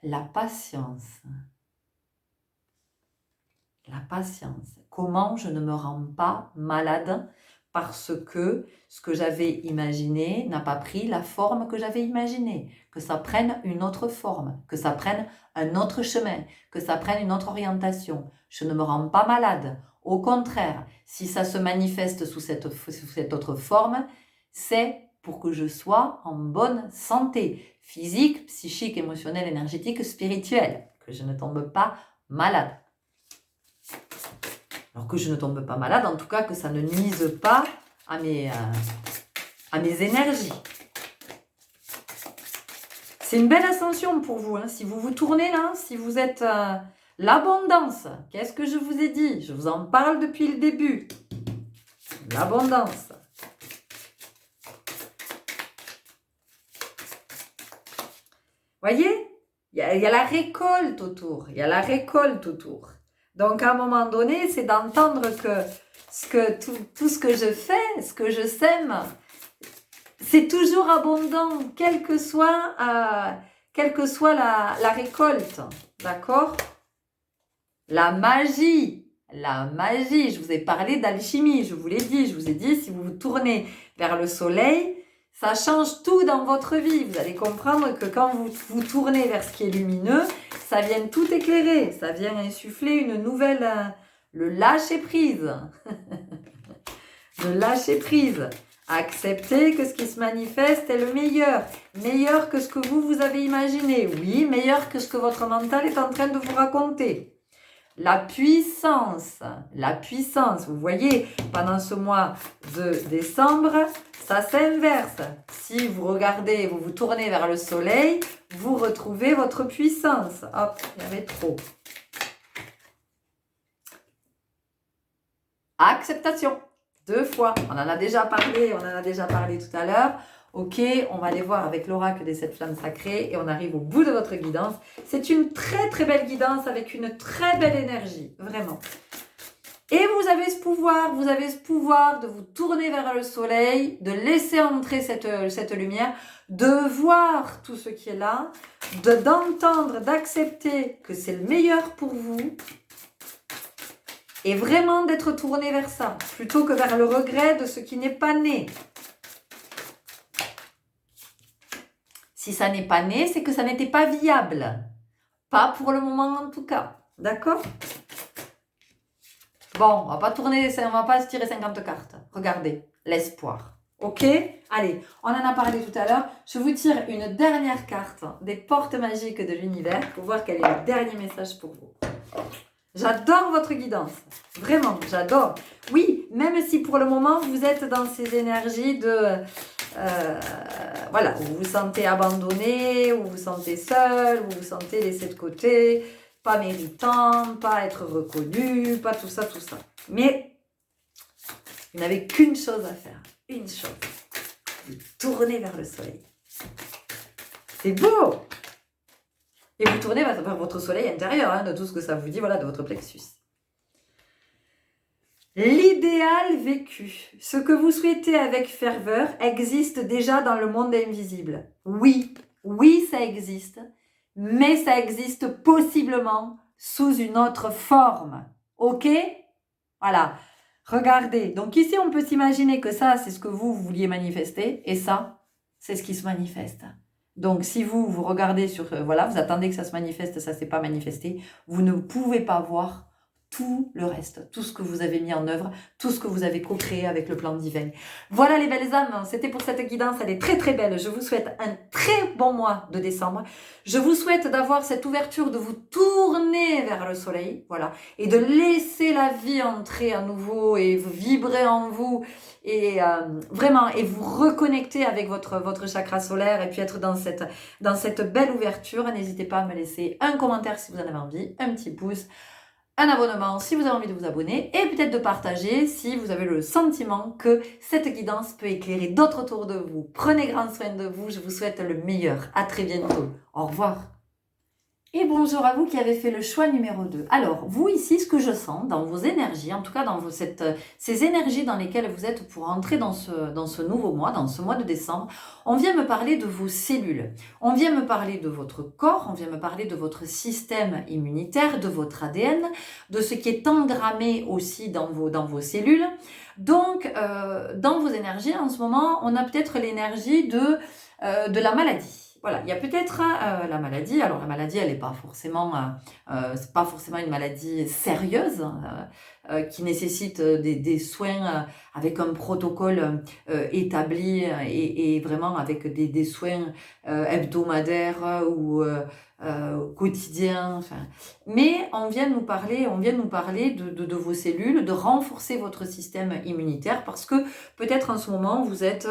la patience. La patience. Comment je ne me rends pas malade parce que ce que j'avais imaginé n'a pas pris la forme que j'avais imaginée, que ça prenne une autre forme, que ça prenne un autre chemin, que ça prenne une autre orientation. Je ne me rends pas malade. Au contraire, si ça se manifeste sous cette autre forme, c'est pour que je sois en bonne santé, physique, psychique, émotionnelle, énergétique, spirituelle, que je ne tombe pas malade. Alors que je ne tombe pas malade, en tout cas que ça ne nuise pas à mes énergies. C'est une belle ascension pour vous, hein. Si vous vous tournez là, si vous êtes l'abondance, qu'est-ce que je vous ai dit? Je vous en parle depuis le début. L'abondance. Voyez, il y a la récolte autour. Il y a la récolte autour. Donc, à un moment donné, c'est d'entendre que tout ce que je fais, ce que je sème, c'est toujours abondant, quelle que soit la récolte. D'accord? La magie, je vous ai parlé d'alchimie, je vous l'ai dit, je vous ai dit, si vous vous tournez vers le soleil, ça change tout dans votre vie. Vous allez comprendre que quand vous vous tournez vers ce qui est lumineux, ça vient tout éclairer, ça vient insuffler une nouvelle... le lâcher-prise. Le lâcher-prise. Accepter que ce qui se manifeste est le meilleur. Meilleur que ce que vous avez imaginé. Oui, meilleur que ce que votre mental est en train de vous raconter. La puissance, vous voyez, pendant ce mois de décembre, ça s'inverse. Si vous regardez, vous vous tournez vers le soleil, vous retrouvez votre puissance. Hop, il y avait trop. Acceptation, 2 fois. On en a déjà parlé tout à l'heure. Ok, on va aller voir avec l'oracle des 7 flammes sacrées et on arrive au bout de votre guidance. C'est une très très belle guidance avec une très belle énergie, vraiment. Et vous avez ce pouvoir de vous tourner vers le soleil, de laisser entrer cette lumière, de voir tout ce qui est là, d'entendre, d'accepter que c'est le meilleur pour vous et vraiment d'être tourné vers ça, plutôt que vers le regret de ce qui n'est pas né. Si ça n'est pas né, c'est que ça n'était pas viable. Pas pour le moment en tout cas. D'accord? Bon, on va pas se tirer 50 cartes. Regardez, l'espoir. Ok? Allez, on en a parlé tout à l'heure. Je vous tire une dernière carte des portes magiques de l'univers pour voir quel est le dernier message pour vous. J'adore votre guidance. Vraiment, j'adore. Oui, même si pour le moment, vous êtes dans ces énergies de... voilà, où vous vous sentez abandonné, où vous vous sentez seul, où vous vous sentez laissé de côté, pas méritant, pas être reconnu, pas tout ça, tout ça. Mais vous n'avez qu'une chose à faire. Une chose. Vous tournez vers le soleil. C'est beau! Et vous tournez vers votre soleil intérieur, hein, de tout ce que ça vous dit, voilà, de votre plexus. L'idéal vécu, ce que vous souhaitez avec ferveur, existe déjà dans le monde invisible. Oui, oui, ça existe, mais ça existe possiblement sous une autre forme. Ok? Voilà. Regardez. Donc ici, on peut s'imaginer que ça, c'est ce que vous vouliez manifester, et ça, c'est ce qui se manifeste. Donc, si vous regardez sur... voilà, vous attendez que ça se manifeste, ça ne s'est pas manifesté, vous ne pouvez pas voir tout le reste, tout ce que vous avez mis en œuvre, tout ce que vous avez co-créé avec le plan divin. Voilà les belles âmes, c'était pour cette guidance, elle est très très belle. Je vous souhaite un très bon mois de décembre. Je vous souhaite d'avoir cette ouverture, de vous tourner vers le soleil, voilà, et de laisser la vie entrer à nouveau et vibrer en vous, et vraiment, et vous reconnecter avec votre chakra solaire, et puis être dans cette belle ouverture. N'hésitez pas à me laisser un commentaire si vous en avez envie, un petit pouce, un abonnement si vous avez envie de vous abonner, et peut-être de partager si vous avez le sentiment que cette guidance peut éclairer d'autres autour de vous. Prenez grand soin de vous, je vous souhaite le meilleur. À très bientôt. Au revoir. Et bonjour à vous qui avez fait le choix numéro 2. Alors, vous ici, ce que je sens dans vos énergies, en tout cas dans ces énergies dans lesquelles vous êtes pour entrer dans ce nouveau mois, dans ce mois de décembre, on vient me parler de vos cellules. On vient me parler de votre corps, on vient me parler de votre système immunitaire, de votre ADN, de ce qui est engrammé aussi dans vos cellules. Donc, dans vos énergies, en ce moment, on a peut-être l'énergie de la maladie. Voilà, il y a peut-être la maladie. Alors la maladie, elle n'est pas forcément, c'est pas forcément une maladie sérieuse qui nécessite des soins avec un protocole établi et vraiment avec des soins hebdomadaires ou quotidiens. Enfin, mais on vient nous parler de vos cellules, de renforcer votre système immunitaire, parce que peut-être en ce moment vous êtes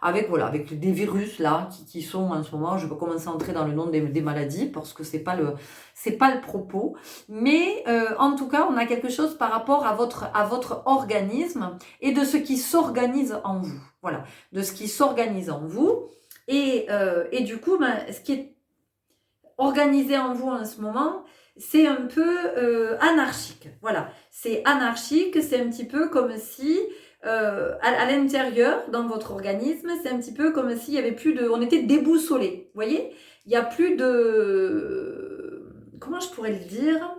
avec des virus là qui sont en ce moment. Je vais pas commencer à entrer dans le nom des maladies parce que c'est pas le propos, mais en tout cas on a quelque chose par rapport à votre organisme et de ce qui s'organise en vous. Voilà, de ce qui s'organise en vous, et du coup ce qui est organisé en vous en ce moment, c'est un peu anarchique. Voilà, c'est anarchique, c'est un petit peu comme si à l'intérieur, dans votre organisme, c'est un petit peu comme s'il y avait plus de... On était déboussolé, vous voyez? Il n'y a plus de... Comment je pourrais le dire?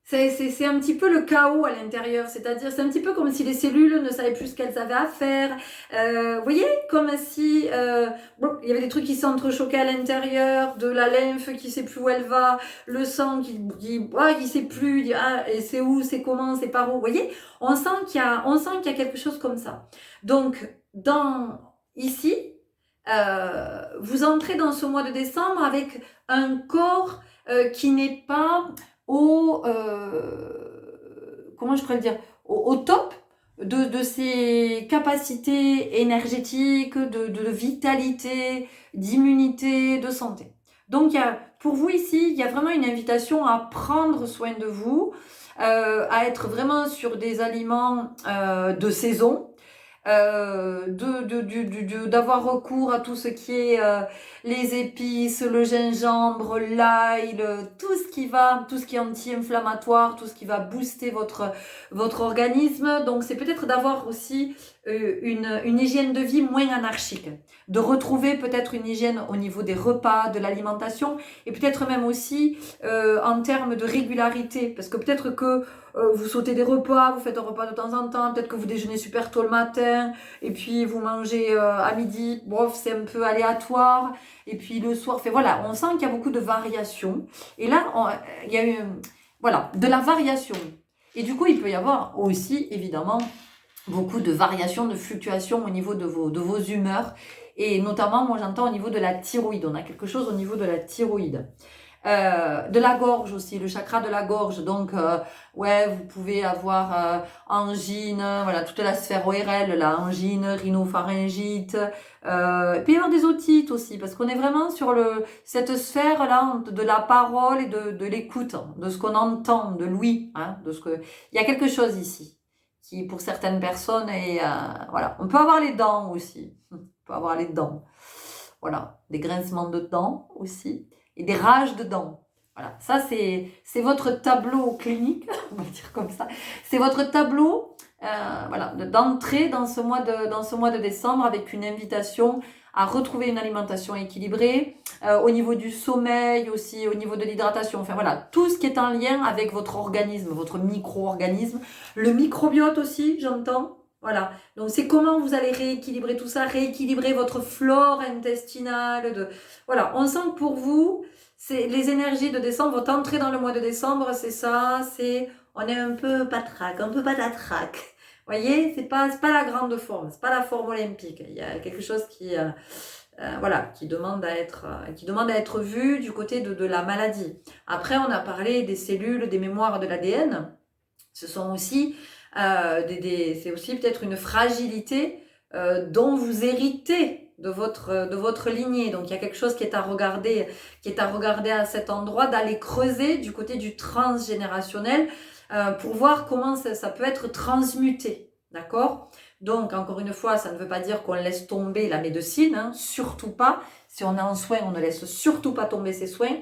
C'est un petit peu le chaos à l'intérieur, c'est-à-dire c'est un petit peu comme si les cellules ne savaient plus ce qu'elles avaient à faire. Vous voyez, comme si il y avait des trucs qui s'entrechoquaient à l'intérieur, de la lymphe qui sait plus où elle va, le sang qui sait plus, et c'est où, c'est comment, c'est par où. Vous voyez, on sent qu'il y a quelque chose comme ça. Donc ici, vous entrez dans ce mois de décembre avec un corps qui n'est pas comment je pourrais le dire, au top de ses capacités énergétiques, de vitalité, d'immunité, de santé. Donc pour vous ici, il y a vraiment une invitation à prendre soin de vous, à être vraiment sur des aliments de saison, d'avoir recours à tout ce qui est les épices, le gingembre, l'ail, tout ce qui est anti-inflammatoire, tout ce qui va booster votre organisme. Donc c'est peut-être d'avoir aussi une hygiène de vie moins anarchique, de retrouver peut-être une hygiène au niveau des repas, de l'alimentation, et peut-être même aussi en termes de régularité, parce que peut-être que vous sautez des repas, vous faites un repas de temps en temps, peut-être que vous déjeunez super tôt le matin, et puis vous mangez à midi, c'est un peu aléatoire, et puis le soir, voilà, on sent qu'il y a beaucoup de variations, et là, il y a eu, de la variation, et du coup, il peut y avoir aussi, évidemment, beaucoup de variations, de fluctuations au niveau de vos humeurs. Et notamment, moi j'entends au niveau de la thyroïde. On a quelque chose au niveau de la thyroïde. De la gorge aussi, le chakra de la gorge. Donc, ouais, vous pouvez avoir angine, voilà, toute la sphère ORL, la angine, rhinopharyngite. Il peut y avoir des otites aussi, parce qu'on est vraiment sur cette sphère-là de la parole et de l'écoute, de ce qu'on entend, de l'ouïe. Hein, il y a quelque chose ici qui, pour certaines personnes, est... voilà. On peut avoir les dents aussi. On peut avoir les dents. Voilà, des grincements de dents aussi. Et des rages de dents. Voilà, ça c'est votre tableau clinique, on va dire comme ça. C'est votre tableau voilà, d'entrée dans ce mois de décembre avec une invitation à retrouver une alimentation équilibrée, au niveau du sommeil aussi, au niveau de l'hydratation. Enfin voilà, tout ce qui est en lien avec votre organisme, votre micro-organisme. Le microbiote aussi, j'entends. Voilà, donc c'est comment vous allez rééquilibrer tout ça, rééquilibrer votre flore intestinale. Voilà, on sent que pour vous, c'est les énergies de décembre, votre entrée dans le mois de décembre, c'est ça, on est un peu patraque, un peu patatraque. Vous voyez, c'est pas la grande forme, c'est pas la forme olympique. Il y a quelque chose voilà, qui demande à être vu du côté de la maladie. Après, on a parlé des cellules, des mémoires de l'ADN. Ce sont aussi c'est aussi peut-être une fragilité dont vous héritez de votre lignée. Donc il y a quelque chose qui est à regarder à cet endroit, d'aller creuser du côté du transgénérationnel pour voir comment ça peut être transmuté. D'accord? Donc encore une fois, ça ne veut pas dire qu'on laisse tomber la médecine, hein, surtout pas. Si on est en soins, on ne laisse surtout pas tomber ses soins,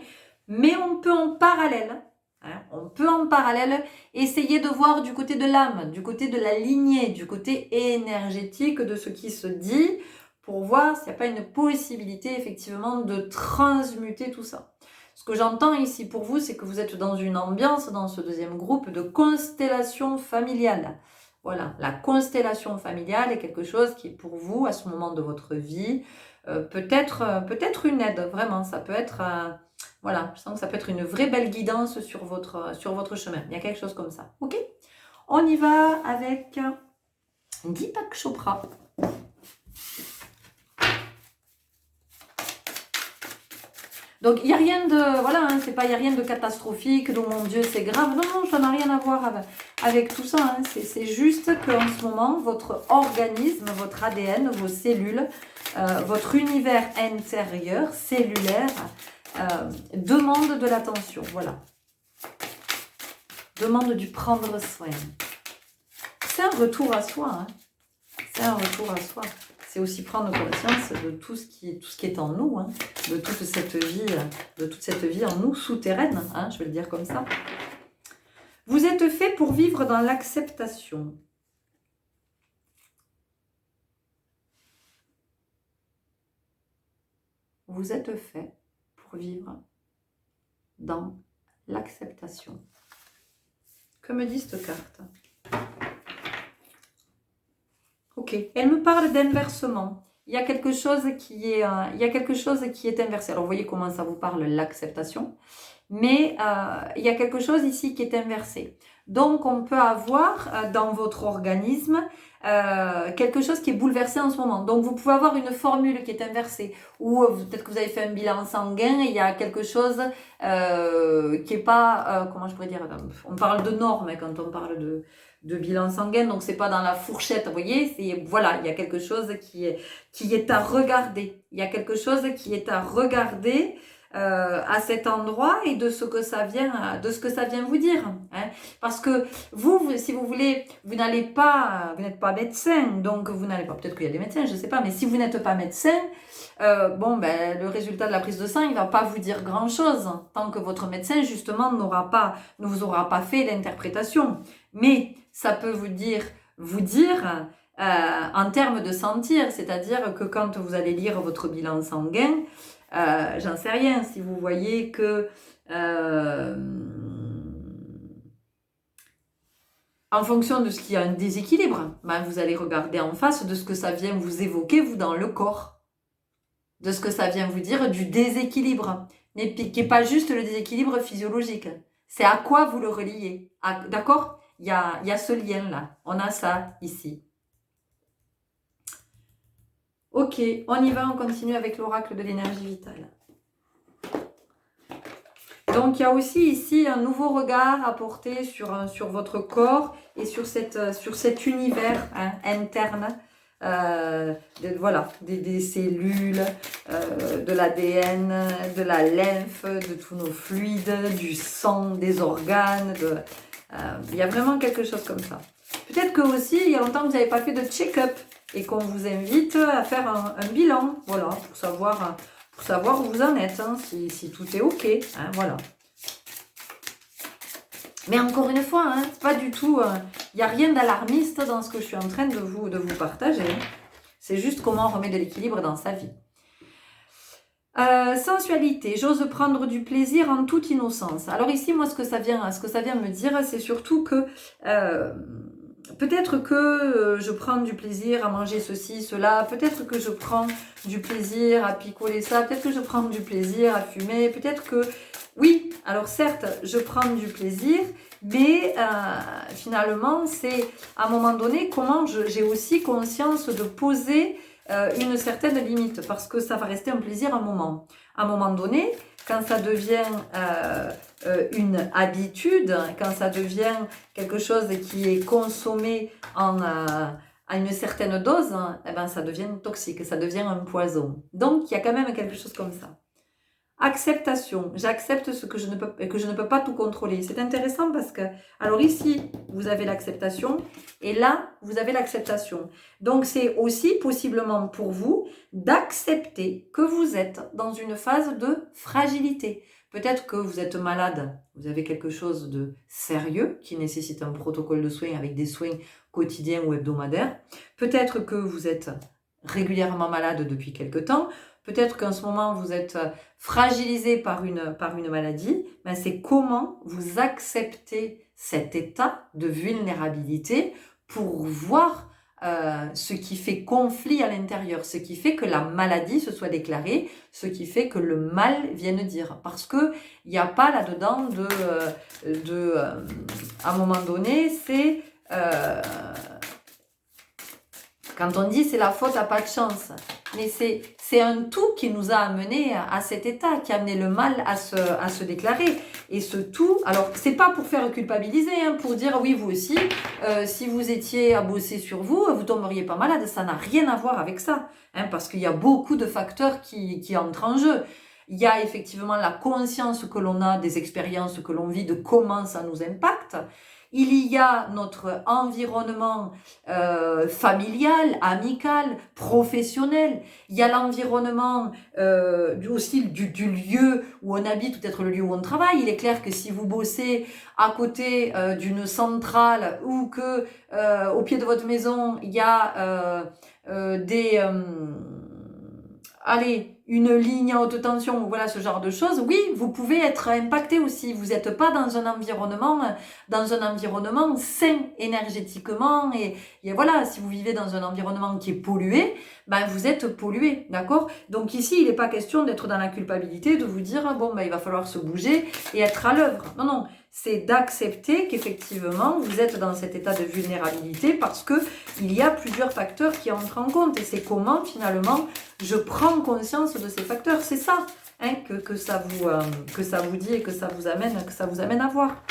mais on peut en parallèle, hein, essayer de voir du côté de l'âme, du côté de la lignée, du côté énergétique de ce qui se dit, pour voir s'il n'y a pas une possibilité effectivement de transmuter tout ça. Ce que j'entends ici pour vous, c'est que vous êtes dans une ambiance, dans ce deuxième groupe, de constellation familiale. Voilà, la constellation familiale est quelque chose qui, pour vous, à ce moment de votre vie, peut être une aide, vraiment. Ça peut être... voilà, je sens que ça peut être une vraie belle guidance sur votre chemin. Il y a quelque chose comme ça. Ok? On y va avec Deepak Chopra. Donc, il n'y a rien de... Voilà, hein, il n'y a rien de catastrophique, de mon Dieu, c'est grave. Non, ça n'a rien à voir avec tout ça. Hein. C'est juste qu'en ce moment, votre organisme, votre ADN, vos cellules, votre univers intérieur, cellulaire, demande de l'attention. Voilà. Demande du prendre soin. C'est un retour à soi. Hein. C'est un retour à soi. C'est aussi prendre conscience de tout ce qui est en nous, hein, de toute cette vie en nous, souterraine, hein, je vais le dire comme ça. Vous êtes fait pour vivre dans l'acceptation. Vous êtes fait pour vivre dans l'acceptation. Que me dit cette carte ? Ok, elle me parle d'inversement. Il y a quelque chose qui est inversé. Alors, vous voyez comment ça vous parle, l'acceptation. Mais il y a quelque chose ici qui est inversé. Donc, on peut avoir dans votre organisme quelque chose qui est bouleversé en ce moment. Donc, vous pouvez avoir une formule qui est inversée. Ou peut-être que vous avez fait un bilan sanguin et il y a quelque chose qui n'est pas... comment je pourrais dire ? On parle de normes quand on parle de bilan sanguin, donc c'est pas dans la fourchette, vous voyez, voilà, il y a quelque chose qui est à regarder. Il y a quelque chose qui est à regarder à cet endroit et de ce que ça vient vous dire. Hein. Parce que vous, si vous voulez, vous n'êtes pas médecin, donc vous n'allez pas, peut-être qu'il y a des médecins, je sais pas, mais si vous n'êtes pas médecin, le résultat de la prise de sang, il va pas vous dire grand chose, tant que votre médecin, justement, ne vous aura pas fait l'interprétation. Mais ça peut vous dire en termes de sentir, c'est-à-dire que quand vous allez lire votre bilan sanguin, j'en sais rien, si vous voyez que en fonction de ce qu'il y a un déséquilibre, vous allez regarder en face de ce que ça vient vous évoquer, vous, dans le corps, de ce que ça vient vous dire du déséquilibre, mais qui n'est pas juste le déséquilibre physiologique, c'est à quoi vous le reliez, d'accord ? Il y a ce lien-là, on a ça ici, Ok, on y va, on continue avec l'oracle de l'énergie vitale. Donc il y a aussi ici un nouveau regard à porter sur votre corps et sur cet univers interne. Voilà, des cellules, de l'ADN, de la lymphe, de tous nos fluides, du sang, des organes. Il y a vraiment quelque chose comme ça. Peut-être que aussi, il y a longtemps que vous n'avez pas fait de check-up et qu'on vous invite à faire un bilan, voilà, pour savoir où vous en êtes, hein, si tout est ok, hein, voilà. Mais encore une fois, hein, pas du tout, il n'y a rien d'alarmiste dans ce que je suis en train de vous partager. C'est juste comment on remet de l'équilibre dans sa vie. Sensualité, j'ose prendre du plaisir en toute innocence. Alors ici, moi, ce que ça vient me dire, c'est surtout que peut-être que je prends du plaisir à manger ceci, cela, peut-être que je prends du plaisir à picoler ça, peut-être que je prends du plaisir à fumer, peut-être que... Oui, alors certes, je prends du plaisir, mais finalement, c'est à un moment donné comment j'ai aussi conscience de poser une certaine limite, parce que ça va rester un plaisir un moment. À un moment donné, quand ça devient une habitude, quand ça devient quelque chose qui est consommé à une certaine dose, eh ben, ça devient toxique, ça devient un poison. Donc, il y a quand même quelque chose comme ça. Acceptation. J'accepte ce que je ne peux pas tout contrôler. C'est intéressant parce que, alors ici, vous avez l'acceptation et là, vous avez l'acceptation. Donc, c'est aussi possiblement pour vous d'accepter que vous êtes dans une phase de fragilité. Peut-être que vous êtes malade, vous avez quelque chose de sérieux qui nécessite un protocole de soins avec des soins quotidiens ou hebdomadaires. Peut-être que vous êtes régulièrement malade depuis quelque temps. Peut-être qu'en ce moment, vous êtes fragilisé par une maladie. Ben c'est comment vous acceptez cet état de vulnérabilité pour voir ce qui fait conflit à l'intérieur, ce qui fait que la maladie se soit déclarée, ce qui fait que le mal vienne dire. Parce qu'il n'y a pas là-dedans à un moment donné, c'est... quand on dit c'est la faute à pas de chance, mais c'est un tout qui nous a amené à cet état, qui a amené le mal à se déclarer. Et ce tout, alors c'est pas pour faire culpabiliser, hein, pour dire oui vous aussi, si vous étiez à bosser sur vous, vous tomberiez pas malade, ça n'a rien à voir avec ça, hein, parce qu'il y a beaucoup de facteurs qui entrent en jeu. Il y a effectivement la conscience que l'on a des expériences que l'on vit, de comment ça nous impacte. Il y a notre environnement familial, amical, professionnel. Il y a l'environnement aussi du lieu où on habite, peut-être le lieu où on travaille. Il est clair que si vous bossez à côté d'une centrale ou que au pied de votre maison, il y a une ligne à haute tension, voilà ce genre de choses, oui, vous pouvez être impacté aussi. Vous n'êtes pas dans un environnement sain énergétiquement et voilà, si vous vivez dans un environnement qui est pollué, ben vous êtes pollué, d'accord? Donc ici, il n'est pas question d'être dans la culpabilité, de vous dire bon ben il va falloir se bouger et être à l'œuvre. Non, non, c'est d'accepter qu'effectivement vous êtes dans cet état de vulnérabilité parce que il y a plusieurs facteurs qui entrent en compte et c'est comment finalement je prends conscience de ces facteurs. C'est ça hein, que ça vous dit et que ça vous amène à voir.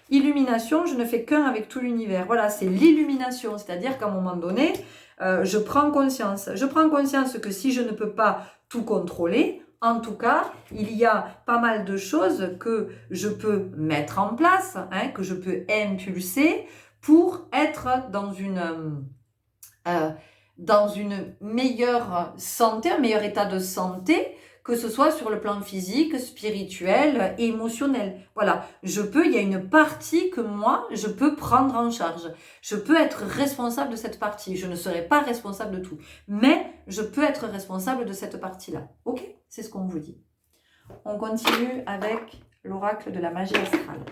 Illumination, je ne fais qu'un avec tout l'univers. Voilà, c'est l'illumination, c'est-à-dire qu'à un moment donné, je prends conscience. Je prends conscience que si je ne peux pas tout contrôler, en tout cas, il y a pas mal de choses que je peux mettre en place, hein, que je peux impulser pour être dans une meilleure santé, un meilleur état de santé, que ce soit sur le plan physique, spirituel, émotionnel. Voilà, il y a une partie que moi, je peux prendre en charge. Je peux être responsable de cette partie. Je ne serai pas responsable de tout. Mais je peux être responsable de cette partie-là. Ok? C'est ce qu'on vous dit. On continue avec l'oracle de la magie astrale.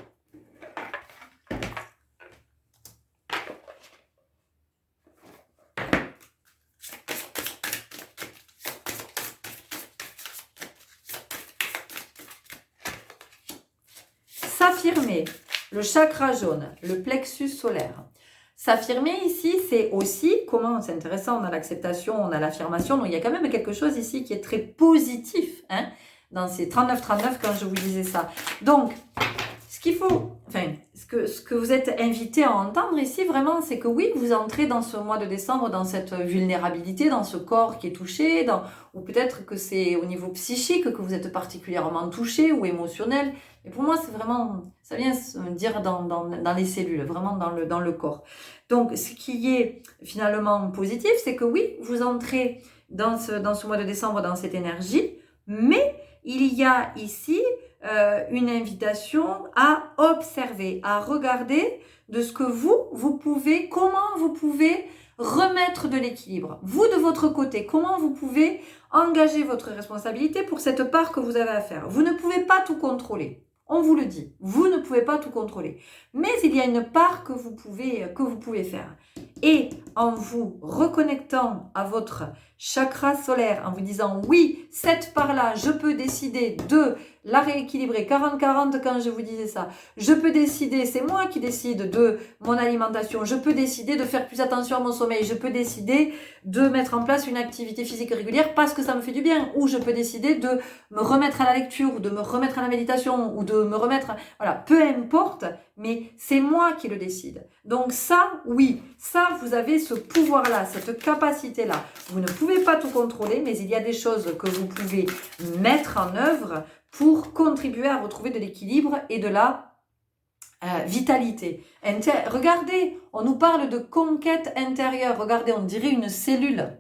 S'affirmer, le chakra jaune, le plexus solaire. S'affirmer ici, c'est aussi comment, c'est intéressant, on a l'acceptation, on a l'affirmation, donc il y a quand même quelque chose ici qui est très positif, hein, dans ces 39-39 quand je vous disais ça. Donc, ce qu'il faut, enfin, ce que vous êtes invité à entendre ici, vraiment, c'est que oui, vous entrez dans ce mois de décembre, dans cette vulnérabilité, dans ce corps qui est touché, ou peut-être que c'est au niveau psychique que vous êtes particulièrement touché ou émotionnel. Et pour moi, c'est vraiment, ça vient se dire dans les cellules, vraiment dans le corps. Donc, ce qui est finalement positif, c'est que oui, vous entrez dans ce mois de décembre, dans cette énergie, mais il y a ici une invitation à observer, à regarder de ce que vous pouvez, comment vous pouvez remettre de l'équilibre. Vous, de votre côté, comment vous pouvez engager votre responsabilité pour cette part que vous avez à faire. Vous ne pouvez pas tout contrôler. On vous le dit, vous ne pouvez pas tout contrôler. Mais il y a une part que vous pouvez faire. Et en vous reconnectant à votre chakra solaire, en vous disant oui, cette part-là, je peux décider de la rééquilibrer 40-40 quand je vous disais ça. Je peux décider, c'est moi qui décide de mon alimentation. Je peux décider de faire plus attention à mon sommeil. Je peux décider de mettre en place une activité physique régulière parce que ça me fait du bien. Ou je peux décider de me remettre à la lecture ou de me remettre à la méditation ou de me remettre, voilà, peu importe, mais c'est moi qui le décide. Donc ça, oui, ça, vous avez ce pouvoir-là, cette capacité-là. Vous ne pouvez pas tout contrôler, mais il y a des choses que vous pouvez mettre en œuvre pour contribuer à retrouver de l'équilibre et de la vitalité. Regardez, on nous parle de conquête intérieure. Regardez, on dirait une cellule.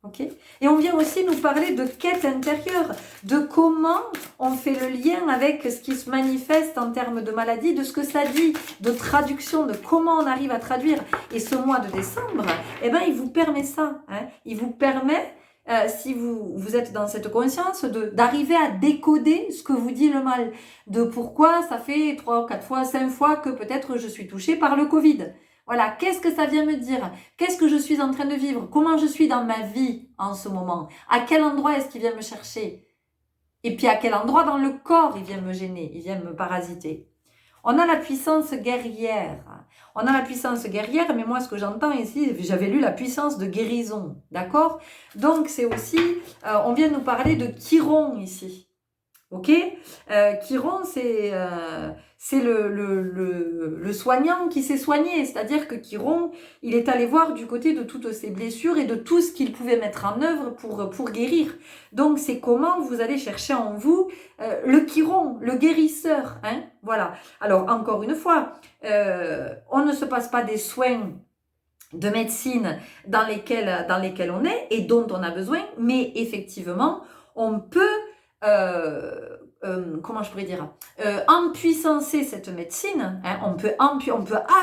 Okay. Et on vient aussi nous parler de quête intérieure, de comment on fait le lien avec ce qui se manifeste en termes de maladie, de ce que ça dit, de traduction, de comment on arrive à traduire. Et ce mois de décembre, eh ben, il vous permet ça. Hein. Il vous permet, si vous êtes dans cette conscience, d'arriver à décoder ce que vous dit le mal. De pourquoi ça fait 3, 4 fois, 5 fois que peut-être je suis touchée par le Covid. Voilà, qu'est-ce que ça vient me dire? Qu'est-ce que je suis en train de vivre? Comment je suis dans ma vie en ce moment? À quel endroit est-ce qu'il vient me chercher? Et puis à quel endroit dans le corps il vient me gêner, il vient me parasiter? On a la puissance guerrière. On a la puissance guerrière, mais moi ce que j'entends ici, j'avais lu la puissance de guérison, d'accord? Donc c'est aussi, on vient nous parler de Chiron ici. Ok, Chiron, c'est le soignant qui s'est soigné, c'est-à-dire que Chiron, il est allé voir du côté de toutes ses blessures et de tout ce qu'il pouvait mettre en œuvre pour guérir. Donc c'est comment vous allez chercher en vous le Chiron, le guérisseur, hein, voilà. Alors encore une fois, on ne se passe pas des soins de médecine dans lesquels on est et dont on a besoin, mais effectivement, on peut comment je pourrais dire, empuissancer cette médecine, hein, on peut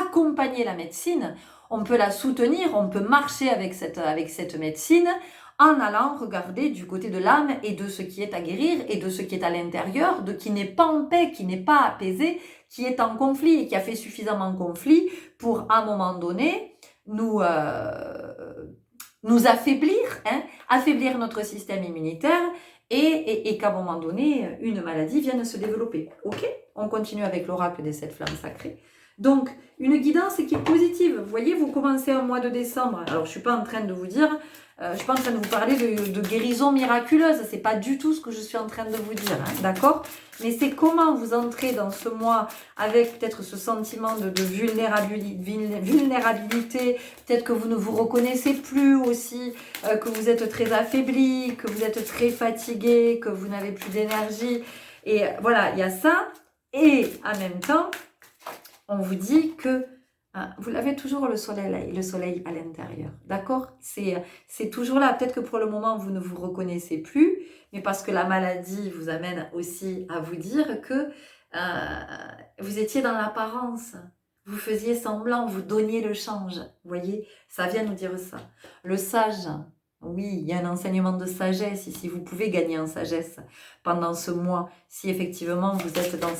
accompagner la médecine, on peut la soutenir, on peut marcher avec cette médecine en allant regarder du côté de l'âme et de ce qui est à guérir et de ce qui est à l'intérieur, de qui n'est pas en paix, qui n'est pas apaisé, qui est en conflit et qui a fait suffisamment de conflit pour à un moment donné nous affaiblir, hein, affaiblir notre système immunitaire et qu'à un moment donné, une maladie vienne se développer. Ok ? On continue avec l'oracle des 7 flammes sacrées. Donc, une guidance qui est positive. Vous voyez, vous commencez un mois de décembre. Alors, je suis pas en train de vous dire, je suis pas en train de vous parler de guérison miraculeuse. C'est pas du tout ce que je suis en train de vous dire, hein, d'accord ? Mais c'est comment vous entrez dans ce mois avec peut-être ce sentiment de vulnérabilité, peut-être que vous ne vous reconnaissez plus aussi, que vous êtes très affaibli, que vous êtes très fatigué, que vous n'avez plus d'énergie. Et voilà, il y a ça. Et en même temps, on vous dit que vous l'avez toujours le soleil à l'intérieur, d'accord ? C'est toujours là. Peut-être que pour le moment, vous ne vous reconnaissez plus, mais parce que la maladie vous amène aussi à vous dire que vous étiez dans l'apparence. Vous faisiez semblant, vous donniez le change. Vous voyez, ça vient nous dire ça. Le sage, oui, il y a un enseignement de sagesse ici. Vous pouvez gagner en sagesse pendant ce mois, si effectivement vous êtes dans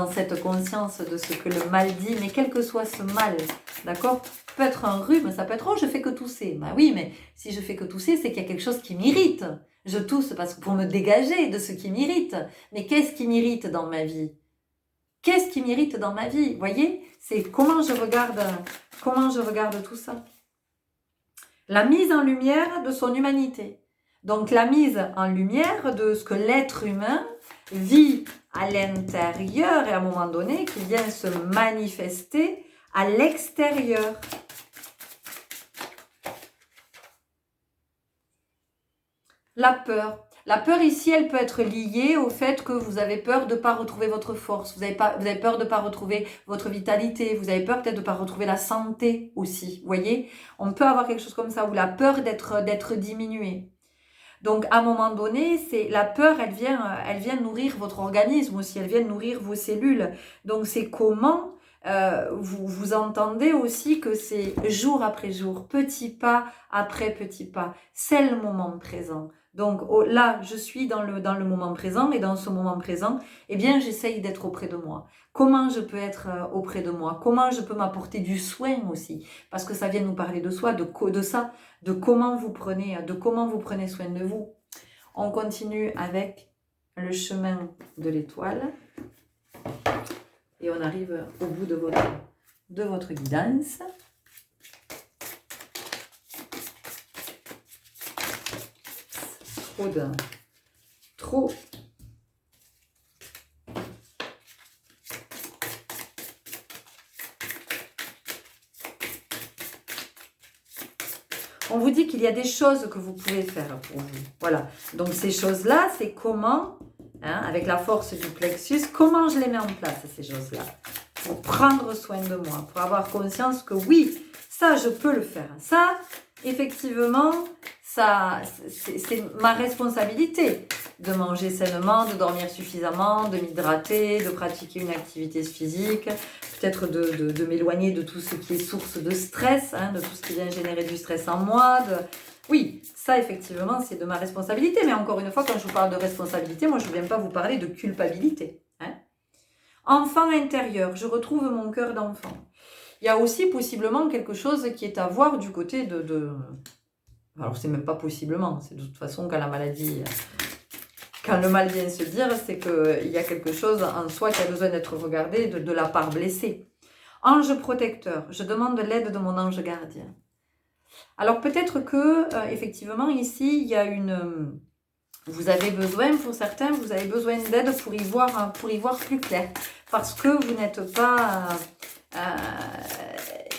cette conscience de ce que le mal dit, mais quel que soit ce mal, d'accord ? Ça peut être un rhume, ça peut être « oh, je fais que tousser ». Ben oui, mais si je fais que tousser, c'est qu'il y a quelque chose qui m'irrite. Je tousse parce que pour me dégager de ce qui m'irrite. Mais qu'est-ce qui m'irrite dans ma vie ? Qu'est-ce qui m'irrite dans ma vie? Vous voyez, c'est comment je regarde tout ça. La mise en lumière de son humanité. Donc la mise en lumière de ce que l'être humain vit à l'intérieur et à un moment donné qui vient se manifester à l'extérieur. La peur. La peur ici, elle peut être liée au fait que vous avez peur de ne pas retrouver votre force, vous avez peur de ne pas retrouver votre vitalité, vous avez peur peut-être de ne pas retrouver la santé aussi, vous voyez. On peut avoir quelque chose comme ça, ou la peur d'être diminué. Donc à un moment donné, c'est la peur, elle vient nourrir votre organisme aussi, elle vient nourrir vos cellules. Donc c'est comment vous entendez aussi que c'est jour après jour, petit pas après petit pas, c'est le moment présent. Donc là, je suis dans le moment présent et dans ce moment présent, eh bien, j'essaye d'être auprès de moi. Comment je peux être auprès de moi? Comment je peux m'apporter du soin aussi? Parce que ça vient nous parler de soi, de ça, de comment vous prenez soin de vous. On continue avec le chemin de l'étoile et on arrive au bout de votre guidance. Trop. On vous dit qu'il y a des choses que vous pouvez faire pour vous. Voilà. Donc ces choses-là, c'est comment, avec la force du plexus, comment je les mets en place, ces choses-là. Pour prendre soin de moi, pour avoir conscience que oui, ça, je peux le faire. Ça, effectivement, ça, c'est ma responsabilité de manger sainement, de dormir suffisamment, de m'hydrater, de pratiquer une activité physique, peut-être de m'éloigner de tout ce qui est source de stress, de tout ce qui vient générer du stress en moi. Oui, ça effectivement, c'est de ma responsabilité. Mais encore une fois, quand je vous parle de responsabilité, moi, je ne viens pas vous parler de culpabilité. Enfant intérieur, je retrouve mon cœur d'enfant. Il y a aussi possiblement quelque chose qui est à voir du côté Alors, c'est même pas possiblement, c'est de toute façon quand le mal vient se dire, c'est qu'il y a quelque chose en soi qui a besoin d'être regardé de la part blessée. Ange protecteur, je demande l'aide de mon ange gardien. Alors peut-être que, effectivement, ici, il y a vous avez besoin, pour certains, vous avez besoin d'aide pour y voir plus clair. Parce que vous n'êtes pas...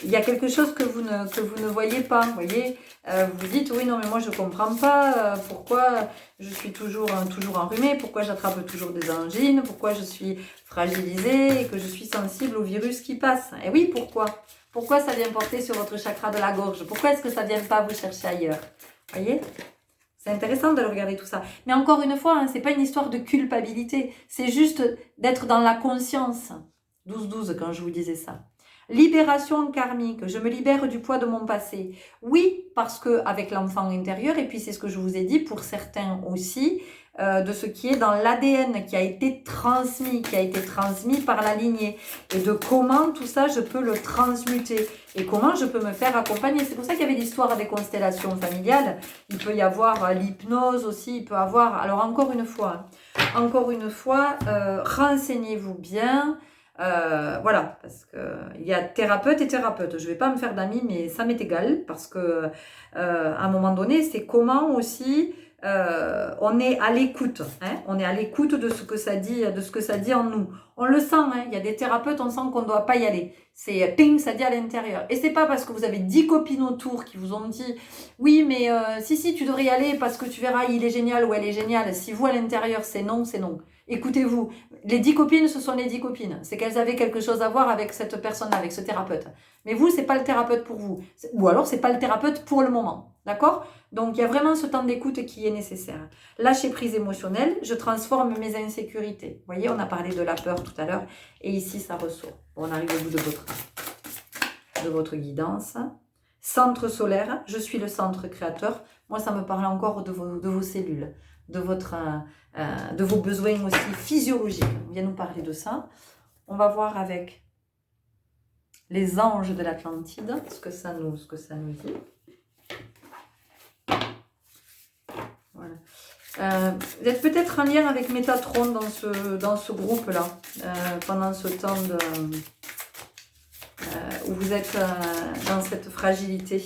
il y a quelque chose que vous ne voyez pas, vous voyez. Vous dites, oui, non, mais moi, je ne comprends pas pourquoi je suis toujours enrhumée, pourquoi j'attrape toujours des angines, pourquoi je suis fragilisée et que je suis sensible au virus qui passe. Et oui, pourquoi? Pourquoi ça vient porter sur votre chakra de la gorge? Pourquoi est-ce que ça ne vient pas vous chercher ailleurs? Vous voyez? C'est intéressant de le regarder tout ça. Mais encore une fois, ce n'est pas une histoire de culpabilité. C'est juste d'être dans la conscience. 12-12 quand je vous disais ça. Libération karmique, je me libère du poids de mon passé. Oui, parce que avec l'enfant intérieur, et puis c'est ce que je vous ai dit pour certains aussi, de ce qui est dans l'ADN, qui a été transmis par la lignée, et de comment tout ça je peux le transmuter, et comment je peux me faire accompagner. C'est pour ça qu'il y avait l'histoire des constellations familiales, il peut y avoir l'hypnose aussi, il peut avoir... Alors encore une fois, renseignez-vous bien. Voilà, parce qu'il y a thérapeute et thérapeute. Je ne vais pas me faire d'amis, mais ça m'est égal, parce que à un moment donné, c'est comment aussi on est à l'écoute. On est à l'écoute de ce que ça dit en nous. On le sent, il y a des thérapeutes, on sent qu'on ne doit pas y aller. C'est ping, ça dit à l'intérieur. Et c'est pas parce que vous avez 10 copines autour qui vous ont dit oui, mais si, tu devrais y aller parce que tu verras, il est génial ou elle est géniale. Si vous à l'intérieur, c'est non, c'est non. Écoutez-vous, les 10 copines, ce sont les 10 copines. C'est qu'elles avaient quelque chose à voir avec cette personne, avec ce thérapeute. Mais vous, c'est pas le thérapeute pour vous. Ou alors, c'est pas le thérapeute pour le moment. D'accord? Donc, il y a vraiment ce temps d'écoute qui est nécessaire. Lâcher prise émotionnelle, je transforme mes insécurités. Vous voyez, on a parlé de la peur tout à l'heure. Et ici, ça ressort. Bon, on arrive au bout de votre guidance. Centre solaire, je suis le centre créateur. Moi, ça me parle encore de vos cellules, de vos besoins aussi physiologiques. On vient nous parler de ça. On va voir avec les anges de l'Atlantide ce que ça nous dit. Voilà. Vous êtes peut-être en lien avec Métatron dans ce groupe-là, pendant ce temps où vous êtes dans cette fragilité.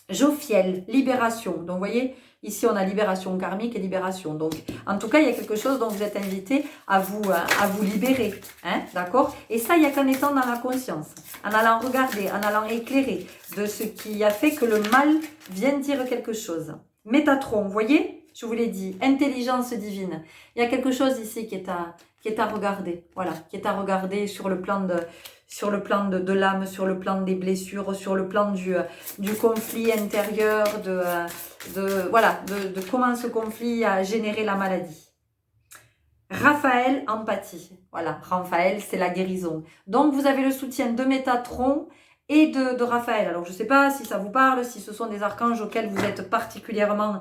Jophiel, libération. Donc, vous voyez, ici, on a libération karmique et libération. Donc, en tout cas, il y a quelque chose dont vous êtes invité à vous libérer. Hein, d'accord? Et ça, il n'y a qu'en étant dans la conscience, en allant regarder, en allant éclairer de ce qui a fait que le mal vient dire quelque chose. Métatron, vous voyez? Je vous l'ai dit, intelligence divine. Il y a quelque chose ici qui est à regarder. Voilà, qui est à regarder sur le plan de l'âme, sur le plan des blessures, sur le plan du conflit intérieur, de comment ce conflit a généré la maladie. Raphaël, empathie. Voilà, Raphaël, c'est la guérison. Donc, vous avez le soutien de Métatron et de Raphaël. Alors, je ne sais pas si ça vous parle, si ce sont des archanges auxquels vous êtes particulièrement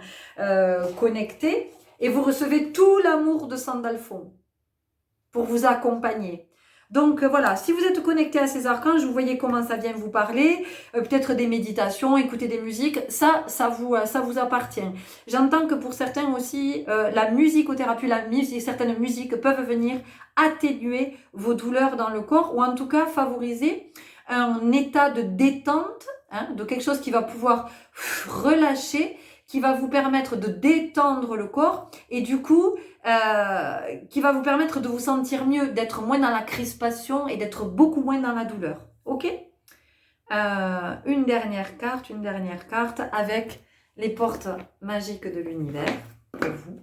connectés. Et vous recevez tout l'amour de Sandalphon pour vous accompagner. Donc voilà, si vous êtes connecté à ces archanges, vous voyez comment ça vient vous parler, peut-être des méditations, écouter des musiques, ça vous appartient. J'entends que pour certains aussi, la musicothérapie, certaines musiques peuvent venir atténuer vos douleurs dans le corps ou en tout cas favoriser un état de détente, hein, de quelque chose qui va pouvoir relâcher, qui va vous permettre de détendre le corps et du coup, qui va vous permettre de vous sentir mieux, d'être moins dans la crispation et d'être beaucoup moins dans la douleur. Ok? Une dernière carte avec les portes magiques de l'univers pour vous.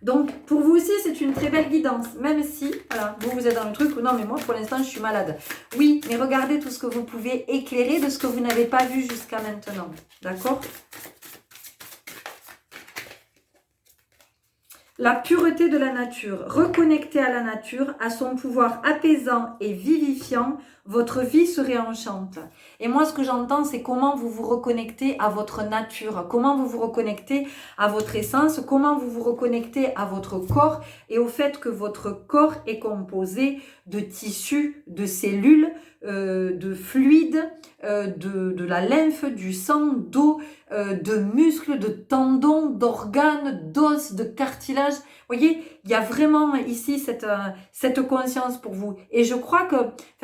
Donc, pour vous aussi, c'est une très belle guidance, même si, voilà, vous êtes dans le truc, non mais moi, pour l'instant, je suis malade. Oui, mais regardez tout ce que vous pouvez éclairer de ce que vous n'avez pas vu jusqu'à maintenant. D'accord? La pureté de la nature, reconnectée à la nature, à son pouvoir apaisant et vivifiant, votre vie se réenchante. Et moi, ce que j'entends, c'est comment vous vous reconnectez à votre nature, comment vous vous reconnectez à votre essence, comment vous vous reconnectez à votre corps et au fait que votre corps est composé de tissus, de cellules, de fluides, de la lymphe, du sang, d'eau, de muscles, de tendons, d'organes, d'os, de cartilage. Vous voyez, il y a vraiment ici cette conscience pour vous. Et je crois que,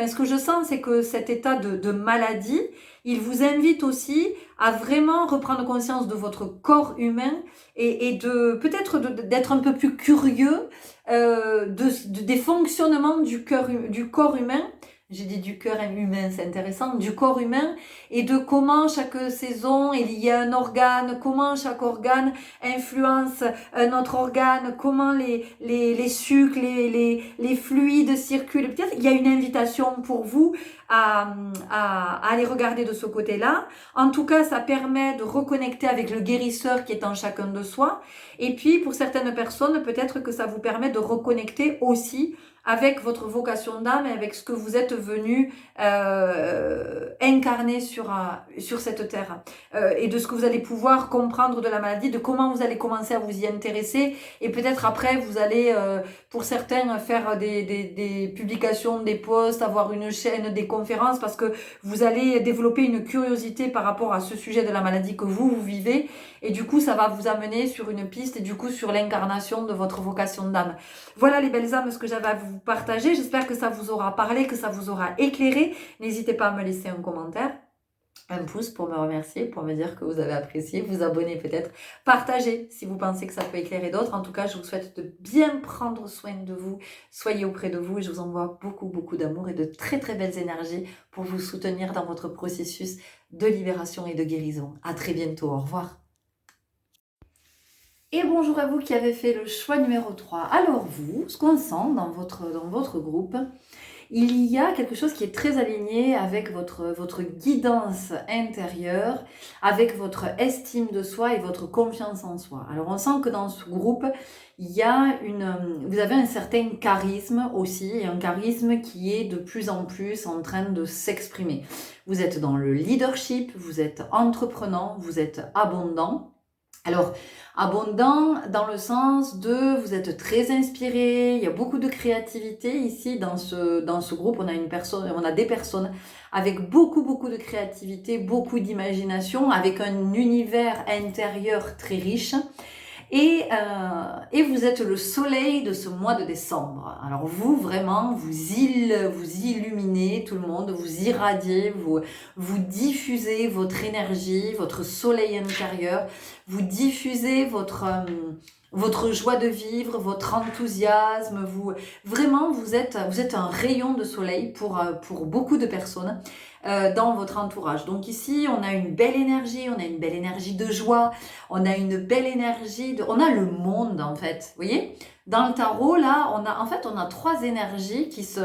ce que je sens, c'est que cet état de maladie, il vous invite aussi à vraiment reprendre conscience de votre corps humain et de peut-être d'être un peu plus curieux des fonctionnements du corps humain. J'ai dit du cœur humain, c'est intéressant, du corps humain et de comment chaque saison est liée à un organe, comment chaque organe influence un autre organe, comment les sucres, les fluides circulent. Peut-être il y a une invitation pour vous à aller regarder de ce côté-là. En tout cas, ça permet de reconnecter avec le guérisseur qui est en chacun de soi. Et puis, pour certaines personnes, peut-être que ça vous permet de reconnecter aussi avec votre vocation d'âme et avec ce que vous êtes venu incarner sur cette terre et de ce que vous allez pouvoir comprendre de la maladie, de comment vous allez commencer à vous y intéresser et peut-être après vous allez pour certains faire des publications, des posts, avoir une chaîne, des conférences parce que vous allez développer une curiosité par rapport à ce sujet de la maladie que vous vivez et du coup ça va vous amener sur une piste et du coup sur l'incarnation de votre vocation d'âme. Voilà les belles âmes, ce que j'avais à vous partager. J'espère que ça vous aura parlé, que ça vous aura éclairé. N'hésitez pas à me laisser un commentaire, un pouce pour me remercier, pour me dire que vous avez apprécié, vous abonner peut-être, partagez si vous pensez que ça peut éclairer d'autres. En tout cas, je vous souhaite de bien prendre soin de vous, soyez auprès de vous et je vous envoie beaucoup d'amour et de très belles énergies pour vous soutenir dans votre processus de libération et de guérison. À très bientôt, au revoir. Et bonjour à vous qui avez fait le choix numéro 3. Alors vous, ce qu'on sent dans votre groupe, il y a quelque chose qui est très aligné avec votre guidance intérieure, avec votre estime de soi et votre confiance en soi. Alors on sent que dans ce groupe, vous avez un certain charisme aussi, et un charisme qui est de plus en plus en train de s'exprimer. Vous êtes dans le leadership, vous êtes entreprenant, vous êtes abondant. Alors, abondant dans le sens de vous êtes très inspiré, il y a beaucoup de créativité ici dans ce groupe, on a des personnes avec beaucoup de créativité, beaucoup d'imagination, avec un univers intérieur très riche. Et vous êtes le soleil de ce mois de décembre. Alors vous, vraiment, vous illuminez tout le monde, vous irradiez, vous diffusez votre énergie, votre soleil intérieur, vous diffusez votre joie de vivre, votre enthousiasme, vraiment vous êtes un rayon de soleil pour beaucoup de personnes dans votre entourage. Donc ici, on a une belle énergie de joie, on a une belle énergie, on a le monde en fait, vous voyez. Dans le tarot, là, on a 3 énergies qui se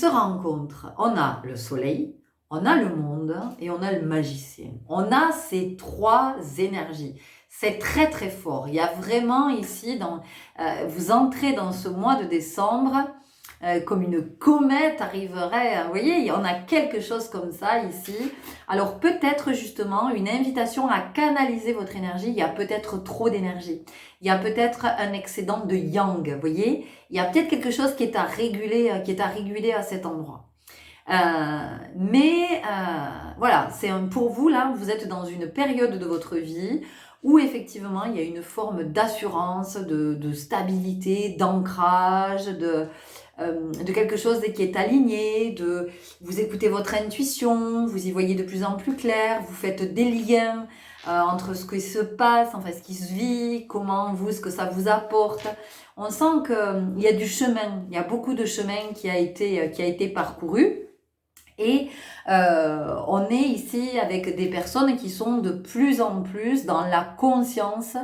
rencontrent. On a le soleil, on a le monde et on a le magicien. On a ces 3 énergies. C'est très très fort. Il y a vraiment ici, vous entrez dans ce mois de décembre comme une comète arriverait. Vous voyez, on a quelque chose comme ça ici. Alors peut-être justement une invitation à canaliser votre énergie. Il y a peut-être trop d'énergie. Il y a peut-être un excédent de yang. Vous voyez, il y a peut-être quelque chose qui est à réguler à cet endroit. Voilà, pour vous là, vous êtes dans une période de votre vie où effectivement il y a une forme d'assurance, de stabilité, d'ancrage, de quelque chose qui est aligné, vous écoutez votre intuition, vous y voyez de plus en plus clair, vous faites des liens entre ce qui se passe, enfin ce qui se vit, ce que ça vous apporte. On sent qu'il y a du chemin, il y a beaucoup de chemin qui a été parcouru. Et on est ici avec des personnes qui sont de plus en plus dans la conscience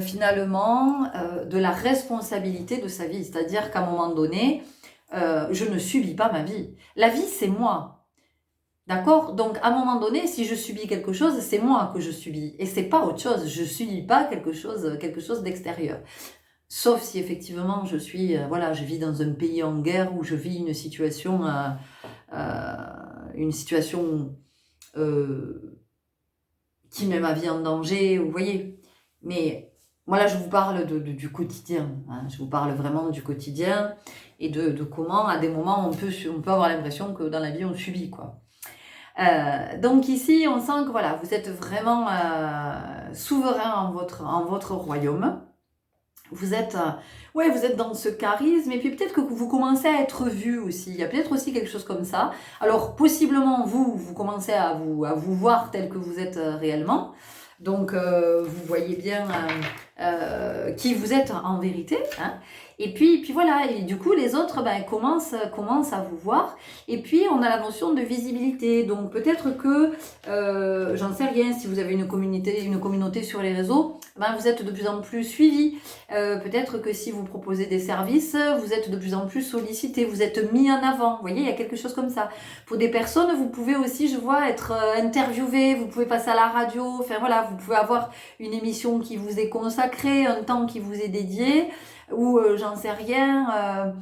finalement de la responsabilité de sa vie. C'est-à-dire qu'à un moment donné, je ne subis pas ma vie. La vie, c'est moi. D'accord? Donc, à un moment donné, si je subis quelque chose, c'est moi que je subis. Et c'est pas autre chose. Je subis pas quelque chose d'extérieur. Sauf si effectivement je vis dans un pays en guerre où je vis une situation qui met ma vie en danger, vous voyez. Mais moi là je vous parle du quotidien, hein. Je vous parle vraiment du quotidien et de comment à des moments on peut avoir l'impression que dans la vie on subit quoi. Donc ici on sent que voilà, vous êtes vraiment souverain en votre royaume. Vous êtes dans ce charisme et puis peut-être que vous commencez à être vu aussi. Il y a peut-être aussi quelque chose comme ça. Alors possiblement vous commencez à vous voir tel que vous êtes réellement. Donc vous voyez bien qui vous êtes en vérité. Hein. Et puis voilà, et du coup les autres commencent à vous voir. Et puis on a la notion de visibilité. Donc peut-être que, j'en sais rien, si vous avez une communauté sur les réseaux, vous êtes de plus en plus suivi. Peut-être que si vous proposez des services, vous êtes de plus en plus sollicité, vous êtes mis en avant. Vous voyez, il y a quelque chose comme ça. Pour des personnes, vous pouvez aussi, je vois, être interviewé, vous pouvez passer à la radio, enfin voilà, vous pouvez avoir une émission qui vous est consacrée, un temps qui vous est dédié. Ou j'en sais rien,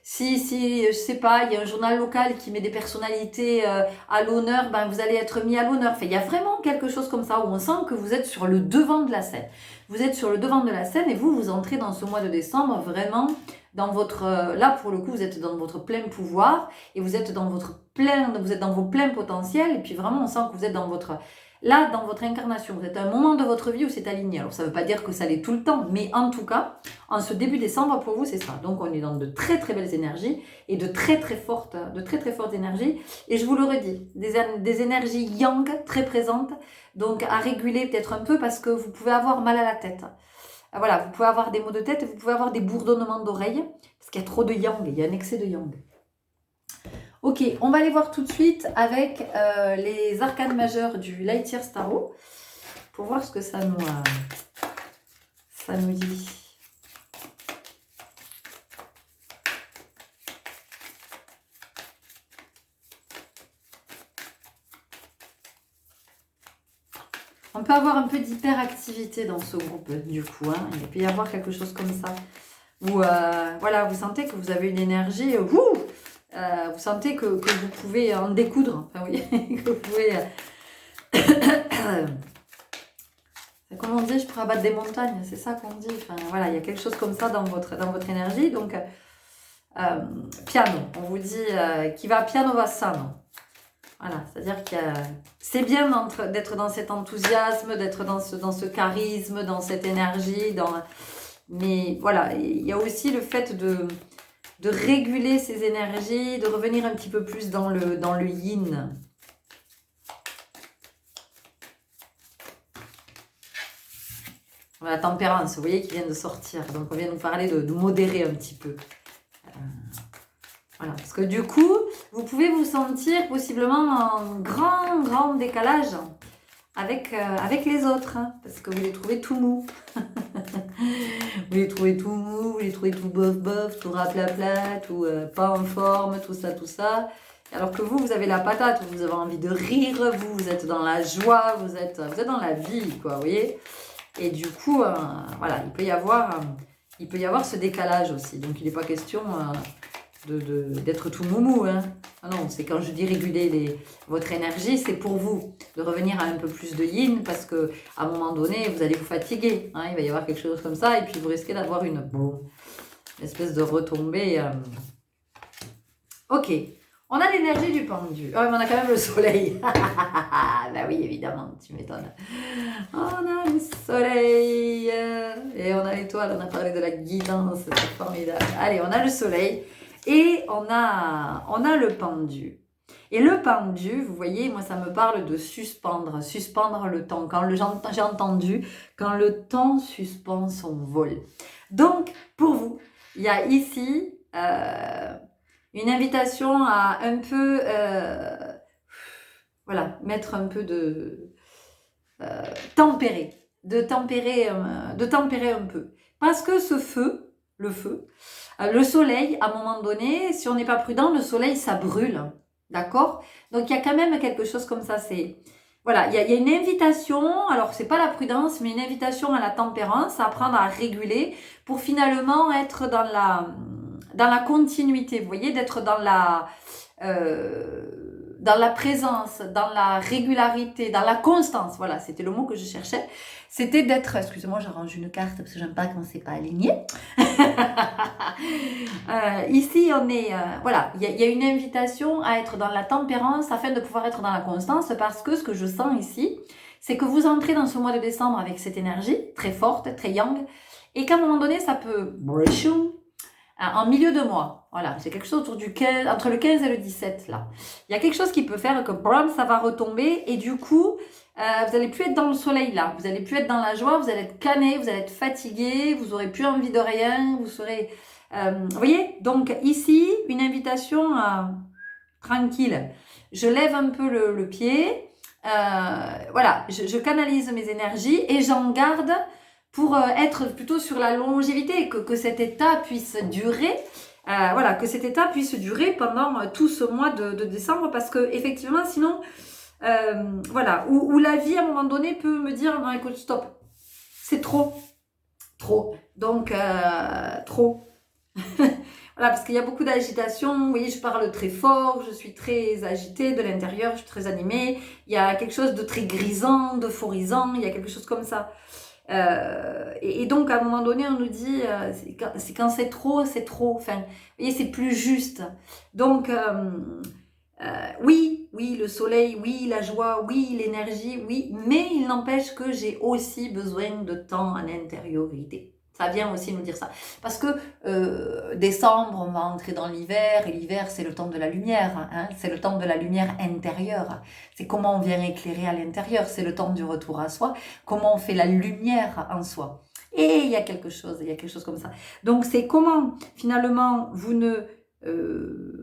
si je sais pas, il y a un journal local qui met des personnalités à l'honneur, vous allez être mis à l'honneur. Enfin, il y a vraiment quelque chose comme ça où on sent que vous êtes sur le devant de la scène. Vous êtes sur le devant de la scène et vous entrez dans ce mois de décembre vraiment dans votre là pour le coup vous êtes dans votre plein pouvoir et vous êtes dans vos pleins potentiels et puis vraiment on sent que vous êtes dans votre incarnation, vous êtes à un moment de votre vie où c'est aligné. Alors ça ne veut pas dire que ça l'est tout le temps, mais en tout cas, en ce début décembre, pour vous, c'est ça. Donc on est dans de très très belles énergies et de très très fortes énergies. Et je vous le redis, des énergies yang très présentes, donc à réguler peut-être un peu parce que vous pouvez avoir mal à la tête. Voilà, vous pouvez avoir des maux de tête, vous pouvez avoir des bourdonnements d'oreilles, parce qu'il y a trop de yang, il y a un excès de yang. Ok, on va aller voir tout de suite avec les arcanes majeures du Light Years Tarot pour voir ce que ça nous dit. On peut avoir un peu d'hyperactivité dans ce groupe du coup. Hein. Il peut y avoir quelque chose comme ça. Où voilà, vous sentez que vous avez une énergie... vous sentez que vous pouvez en découdre. Enfin, oui, que vous pouvez... Comme on dit, je pourrais abattre des montagnes. C'est ça qu'on dit. Enfin, voilà, il y a quelque chose comme ça dans votre énergie. Donc, piano. On vous dit qui va piano va sano. Voilà, c'est-à-dire que c'est bien d'être dans cet enthousiasme, d'être dans ce charisme, dans cette énergie, mais voilà, il y a aussi le fait de réguler ces énergies, de revenir un petit peu plus dans le yin. La tempérance, vous voyez, qui vient de sortir. Donc, on vient nous parler de modérer un petit peu. Voilà, parce que du coup, vous pouvez vous sentir possiblement en grand décalage avec les autres. Hein, parce que vous les trouvez tout mous. Vous les trouvez tout mous, vous les trouvez tout bof, tout raplapla, tout pas en forme, tout ça. Alors que vous avez la patate, vous avez envie de rire, vous êtes dans la joie, vous êtes dans la vie, quoi, vous voyez. Et du coup, voilà, il peut y avoir ce décalage aussi. Donc, il n'est pas question d'être tout moumou. Hein. Ah non, c'est quand je dis réguler votre énergie, c'est pour vous de revenir à un peu plus de yin parce qu'à un moment donné, vous allez vous fatiguer. Hein, il va y avoir quelque chose comme ça et puis vous risquez d'avoir une espèce de retombée. Ok, on a l'énergie du pendu. Oh, mais on a quand même le soleil. Bah oui, évidemment, tu m'étonnes. On a le soleil et on a l'étoile, on a parlé de la guidance, c'est formidable. Allez, on a le soleil. Et on a le pendu. Et le pendu, vous voyez, moi ça me parle de suspendre le temps. J'ai entendu, quand le temps suspend son vol. Donc, pour vous, il y a ici une invitation à un peu, voilà, mettre un peu de tempérer un peu. Parce que ce feu, le soleil, à un moment donné, si on n'est pas prudent, le soleil, ça brûle. D'accord? Donc, il y a quand même quelque chose comme ça. Voilà, il y a une invitation, alors c'est pas la prudence, mais une invitation à la tempérance, à apprendre à réguler pour finalement être dans la continuité. Vous voyez, d'être dans la présence, dans la régularité, dans la constance. Voilà, c'était le mot que je cherchais. C'était d'être... Excusez-moi, j'arrange une carte parce que j'aime pas quand c'est pas aligné. Ici, on est... voilà, il y a une invitation à être dans la tempérance afin de pouvoir être dans la constance parce que ce que je sens ici, c'est que vous entrez dans ce mois de décembre avec cette énergie très forte, très yang, et qu'à un moment donné, ça peut... en milieu de mois, voilà, c'est quelque chose autour du 15, entre le 15 et le 17, là. Il y a quelque chose qui peut faire que ça va retomber et du coup, vous n'allez plus être dans le soleil, là. Vous n'allez plus être dans la joie, vous allez être cané, vous allez être fatigué, vous n'aurez plus envie de rien, vous serez... vous voyez? Donc ici, une invitation tranquille. Je lève un peu le pied, voilà, je canalise mes énergies et j'en garde... pour être plutôt sur la longévité, que cet état puisse durer, voilà, que cet état puisse durer pendant tout ce mois de décembre, parce que effectivement, sinon, voilà, où la vie à un moment donné peut me dire, non, écoute, stop, c'est trop, donc trop. Voilà, parce qu'il y a beaucoup d'agitation, vous voyez, je parle très fort, je suis très agitée de l'intérieur, je suis très animée, il y a quelque chose de très grisant, d'euphorisant, il y a quelque chose comme ça. Et donc à un moment donné on nous dit c'est quand c'est trop, enfin vous voyez, c'est plus juste. Donc oui le soleil, oui la joie, oui l'énergie, oui, mais il n'empêche que j'ai aussi besoin de temps en intériorité. Ça vient aussi nous dire ça. Parce que décembre, on va entrer dans l'hiver, et l'hiver, c'est le temps de la lumière. Hein, c'est le temps de la lumière intérieure. C'est comment on vient éclairer à l'intérieur. C'est le temps du retour à soi. Comment on fait la lumière en soi. Et il y a quelque chose comme ça. Donc, c'est comment, finalement, vous ne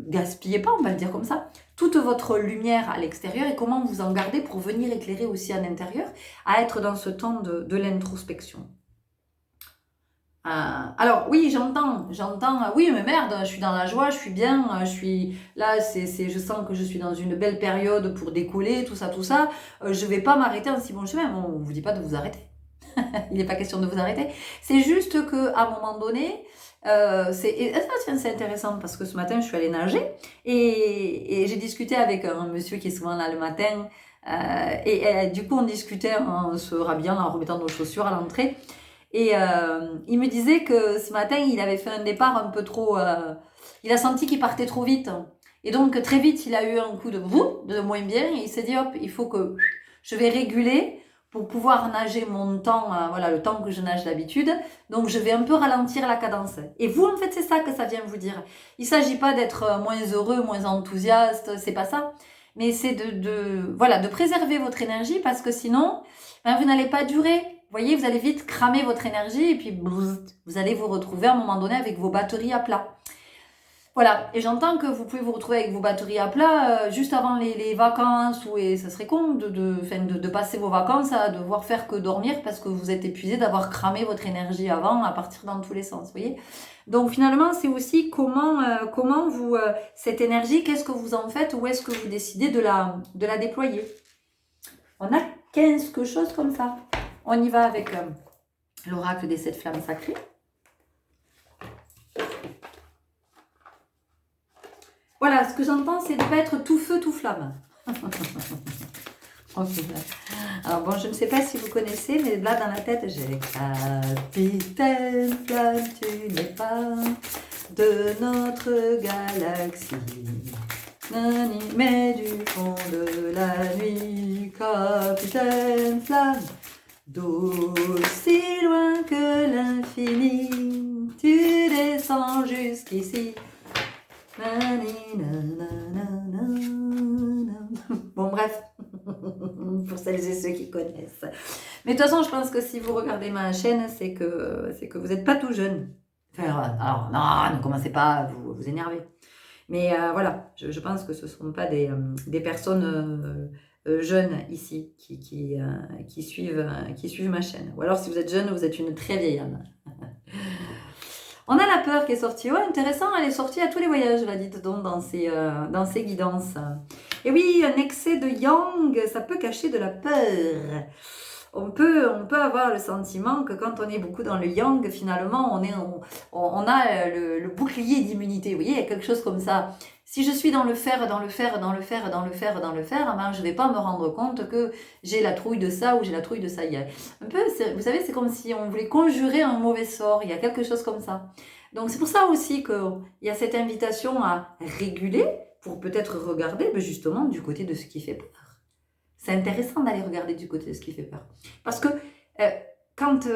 gaspillez pas, on va le dire comme ça, toute votre lumière à l'extérieur et comment vous en gardez pour venir éclairer aussi à l'intérieur, à être dans ce temps de l'introspection. Alors oui, j'entends, oui mais merde, je suis dans la joie, je suis bien, je suis là, je sens que je suis dans une belle période pour décoller, tout ça, je vais pas m'arrêter en si bon chemin, on vous dit pas de vous arrêter, il n'est pas question de vous arrêter, c'est juste que à un moment donné, c'est intéressant parce que ce matin je suis allée nager et j'ai discuté avec un monsieur qui est souvent là le matin et du coup on discutait en se rhabillant, en remettant nos chaussures à l'entrée. Et il me disait que ce matin, il avait fait un départ un peu trop... il a senti qu'il partait trop vite. Et donc, très vite, il a eu un coup de boum, de moins bien, et il s'est dit, hop, il faut que je vais réguler pour pouvoir nager mon temps, voilà, le temps que je nage d'habitude. Donc, je vais un peu ralentir la cadence. Et vous, en fait, c'est ça que ça vient vous dire. Il ne s'agit pas d'être moins heureux, moins enthousiaste, c'est pas ça. Mais c'est voilà, de préserver votre énergie parce que sinon, ben, vous n'allez pas durer. Vous voyez, vous allez vite cramer votre énergie et puis vous allez vous retrouver à un moment donné avec vos batteries à plat. Voilà, et j'entends que vous pouvez vous retrouver avec vos batteries à plat juste avant les vacances, et ça serait con de passer vos vacances à devoir faire que dormir parce que vous êtes épuisé d'avoir cramé votre énergie avant à partir dans tous les sens, vous voyez. Donc finalement, c'est aussi comment vous, cette énergie, qu'est-ce que vous en faites, où est-ce que vous décidez de la déployer. On a quelque chose comme ça. On y va avec l'oracle des 7 flammes sacrées. Voilà, ce que j'entends, c'est de ne pas être tout feu, tout flamme. Okay. Alors bon, je ne sais pas si vous connaissez, mais là dans la tête, j'ai Capitaine Flamme, tu n'es pas de notre galaxie. Nani, mais du fond de la nuit, Capitaine Flamme, d'aussi loin que l'infini, tu descends jusqu'ici. Bon, bref, pour celles et ceux qui connaissent. Mais de toute façon, je pense que si vous regardez ma chaîne, c'est que vous n'êtes pas tout jeune. Enfin, alors, non, ne commencez pas à vous énerver. Mais voilà, je pense que ce ne sont pas des personnes jeunes ici qui suivent ma chaîne. Ou alors, si vous êtes jeune, vous êtes une très vieille âme. On a la peur qui est sortie. Ouais, intéressant, elle est sortie à tous les voyages, là, dites donc, dans ces guidances. Et oui, un excès de yang, ça peut cacher de la peur. On peut avoir le sentiment que quand on est beaucoup dans le yang, finalement, on a le bouclier d'immunité. Vous voyez, il y a quelque chose comme ça. Si je suis dans le faire, ben, je ne vais pas me rendre compte que j'ai la trouille de ça ou j'ai la trouille de ça. Un peu, vous savez, c'est comme si on voulait conjurer un mauvais sort. Il y a quelque chose comme ça. Donc, c'est pour ça aussi qu'il y a cette invitation à réguler pour peut-être regarder justement du côté de ce qui fait peur. C'est intéressant d'aller regarder du côté de ce qui fait peur. Parce que quand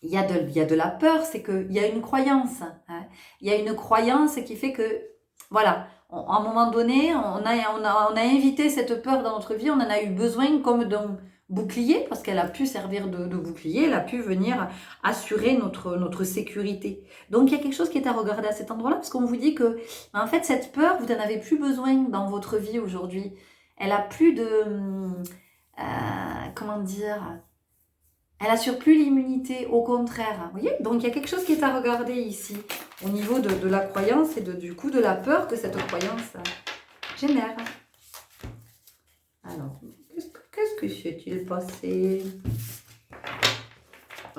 il y a de la peur, c'est qu'il y a une croyance. Hein. Il y a une croyance qui fait que, voilà, à un moment donné, on a invité cette peur dans notre vie, on en a eu besoin comme d'un bouclier, parce qu'elle a pu servir de bouclier, elle a pu venir assurer notre sécurité. Donc il y a quelque chose qui est à regarder à cet endroit-là, parce qu'on vous dit que, en fait, cette peur, vous n'en avez plus besoin dans votre vie aujourd'hui. Elle a plus de... comment dire... Elle assure plus l'immunité, au contraire. Vous voyez? Donc il y a quelque chose qui est à regarder ici, au niveau de la croyance et du coup de la peur que cette croyance génère. Alors, qu'est-ce que s'est-il passé?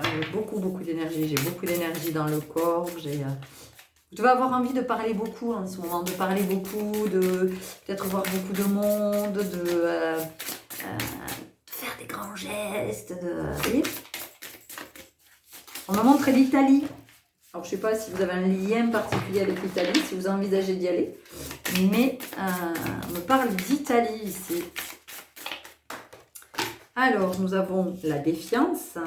J'ai beaucoup d'énergie. J'ai beaucoup d'énergie dans le corps. Vous devez avoir envie de parler beaucoup en ce moment, de parler beaucoup, de peut-être voir beaucoup de monde, de faire des grands gestes. Vous voyez? On me montre l'Italie. Alors, je ne sais pas si vous avez un lien particulier avec l'Italie, si vous envisagez d'y aller, mais on me parle d'Italie ici. Alors, nous avons la défiance,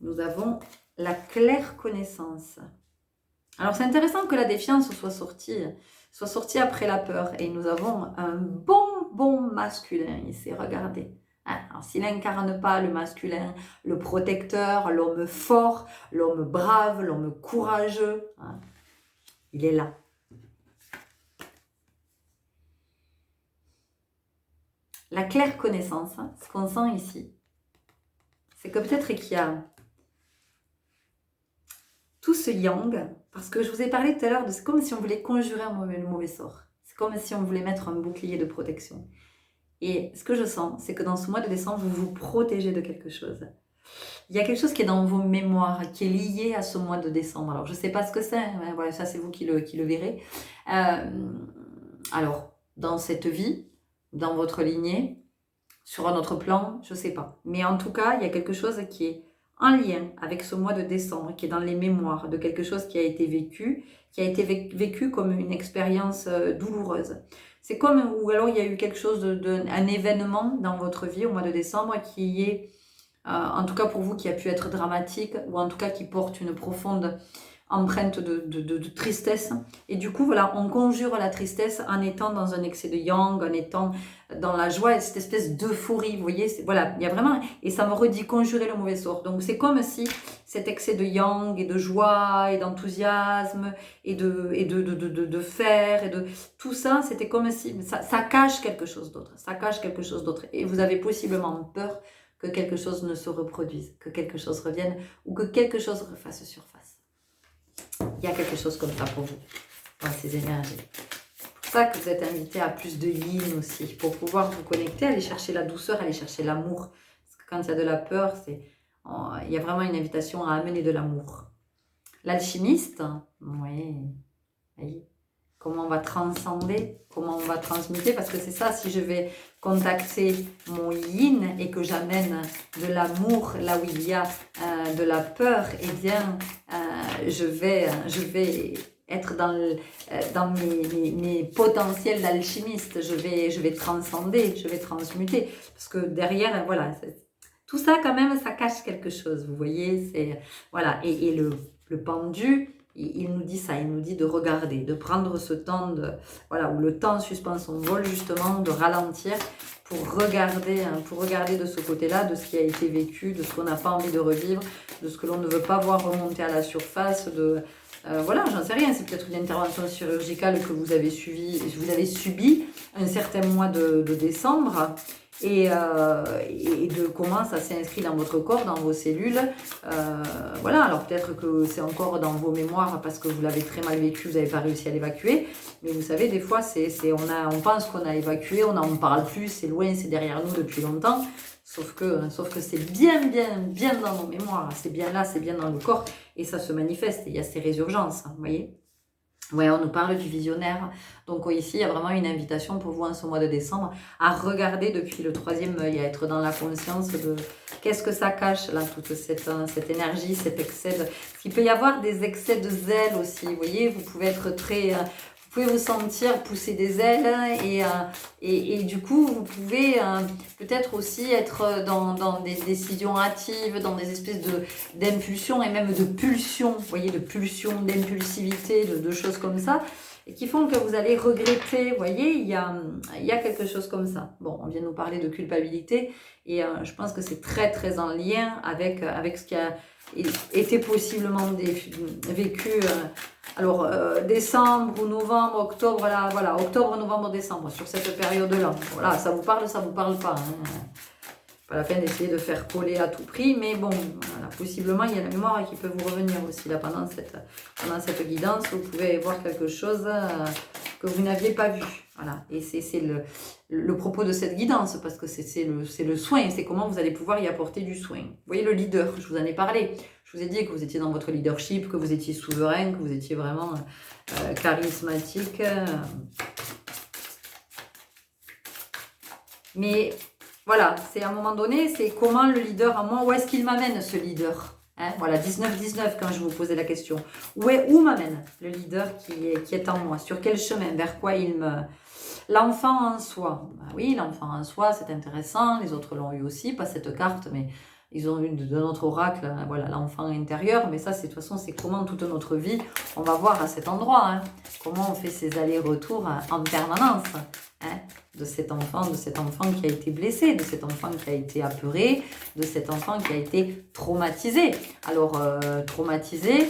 nous avons la claire connaissance. Alors, c'est intéressant que la défiance soit sortie après la peur. Et nous avons un bon masculin ici, regardez. Alors, s'il n'incarne pas le masculin, le protecteur, l'homme fort, l'homme brave, l'homme courageux, hein, il est là. La claire connaissance, hein, ce qu'on sent ici, c'est que peut-être qu'il y a tout ce yang, parce que je vous ai parlé tout à l'heure de c'est comme si on voulait conjurer un mauvais sort. C'est comme si on voulait mettre un bouclier de protection. Et ce que je sens, c'est que dans ce mois de décembre, vous vous protégez de quelque chose. Il y a quelque chose qui est dans vos mémoires, qui est lié à ce mois de décembre. Alors, je ne sais pas ce que c'est, hein, voilà, ça c'est vous qui le verrez. Alors, dans cette vie, dans votre lignée, sur un autre plan, je ne sais pas. Mais en tout cas, il y a quelque chose qui est en lien avec ce mois de décembre, qui est dans les mémoires de quelque chose qui a été vécu, vécu comme une expérience douloureuse. C'est comme, ou alors il y a eu quelque chose, un événement dans votre vie au mois de décembre qui est, en tout cas pour vous, qui a pu être dramatique, ou en tout cas qui porte une profonde empreinte de tristesse. Et du coup, voilà, on conjure la tristesse en étant dans un excès de yang, en étant dans la joie, cette espèce d'euphorie, vous voyez, voilà, il y a vraiment, et ça me redit conjurer le mauvais sort. Donc c'est comme si cet excès de yang et de joie et d'enthousiasme et de fer et de tout ça, c'était comme si ça cache quelque chose d'autre, ça cache quelque chose d'autre. Et vous avez possiblement peur que quelque chose ne se reproduise, que quelque chose revienne ou que quelque chose refasse surface. Il y a quelque chose comme ça pour vous, dans ces énergies. C'est pour ça que vous êtes invité à plus de yin aussi, pour pouvoir vous connecter, aller chercher la douceur, aller chercher l'amour. Parce que quand il y a de la peur, il y a vraiment une invitation à amener de l'amour. L'alchimiste, oui. Comment on va transcender, comment on va transmuter, parce que c'est ça, si je vais contacter mon yin et que j'amène de l'amour là où il y a de la peur, eh bien, je vais être dans mes potentiels d'alchimiste, je vais transcender, je vais transmuter, parce que derrière, voilà, tout ça quand même, ça cache quelque chose, vous voyez, c'est, voilà, et le pendu, il nous dit ça, il nous dit de regarder, de prendre ce temps où le temps suspend son vol justement, de ralentir pour regarder de ce côté-là, de ce qui a été vécu, de ce qu'on n'a pas envie de revivre, de ce que l'on ne veut pas voir remonter à la surface, j'en sais rien, c'est peut-être une intervention chirurgicale que vous avez subi un certain mois de décembre, et de comment ça s'est inscrit dans votre corps, dans vos cellules. Alors peut-être que c'est encore dans vos mémoires parce que vous l'avez très mal vécu, vous n'avez pas réussi à l'évacuer. Mais vous savez, des fois, on pense qu'on a évacué, on n'en parle plus, c'est loin, c'est derrière nous depuis longtemps. Sauf que c'est bien dans nos mémoires, c'est bien là, c'est bien dans le corps, et ça se manifeste, il y a ces résurgences, vous voyez. Ouais, on nous parle du visionnaire. Donc ici, il y a vraiment une invitation pour vous en ce mois de décembre à regarder depuis le 3e œil, à être dans la conscience de qu'est-ce que ça cache là, toute cette énergie, cet excès de... Il peut y avoir des excès de zèle aussi, vous voyez, vous pouvez être vous pouvez vous sentir pousser des ailes et du coup, vous pouvez peut-être aussi être dans des décisions hâtives, dans des espèces d'impulsions et même de pulsions, vous voyez, de pulsions, d'impulsivité, de choses comme ça, et qui font que vous allez regretter, vous voyez, il y a quelque chose comme ça. Bon, on vient de nous parler de culpabilité et je pense que c'est très très en lien avec ce qui a été possiblement vécu... décembre ou novembre, octobre, octobre, novembre, décembre, sur cette période-là. Voilà, ça vous parle pas. Pas la peine d'essayer de faire coller à tout prix, mais bon, voilà, possiblement, il y a la mémoire qui peut vous revenir aussi là pendant cette guidance. Vous pouvez voir quelque chose que vous n'aviez pas vu. Voilà, et c'est le propos de cette guidance, parce que c'est le soin, c'est comment vous allez pouvoir y apporter du soin. Vous voyez, le leader, je vous en ai parlé. Je vous ai dit que vous étiez dans votre leadership, que vous étiez souverain, que vous étiez vraiment charismatique. Mais voilà, c'est à un moment donné, c'est comment le leader en moi, où est-ce qu'il m'amène ce leader, voilà, 19-19 quand je vous posais la question. Où m'amène le leader qui est en moi? Sur quel chemin? Vers quoi il me... L'enfant en soi. Oui, l'enfant en soi, c'est intéressant. Les autres l'ont eu aussi, pas cette carte, mais... Ils ont eu de notre oracle, voilà, l'enfant intérieur, mais ça, de toute façon, c'est comment toute notre vie, on va voir à cet endroit, comment on fait ces allers-retours en permanence, de cet enfant qui a été blessé, de cet enfant qui a été apeuré, de cet enfant qui a été traumatisé. Alors, traumatisé,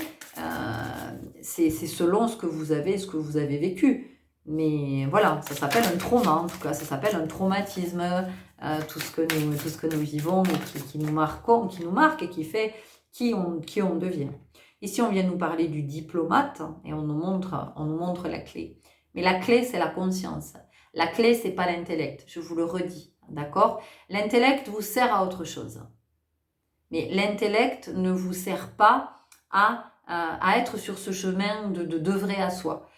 c'est selon ce que vous avez vécu. Mais voilà, ça s'appelle un trauma, en tout cas, ça s'appelle un traumatisme, tout ce que nous vivons, qui nous marque et qui fait qui on devient. Ici, on vient nous parler du diplomate et on nous montre la clé. Mais la clé, c'est la conscience. La clé, c'est pas l'intellect, je vous le redis, d'accord? L'intellect vous sert à autre chose. Mais l'intellect ne vous sert pas à être sur ce chemin d'œuvrer à soi,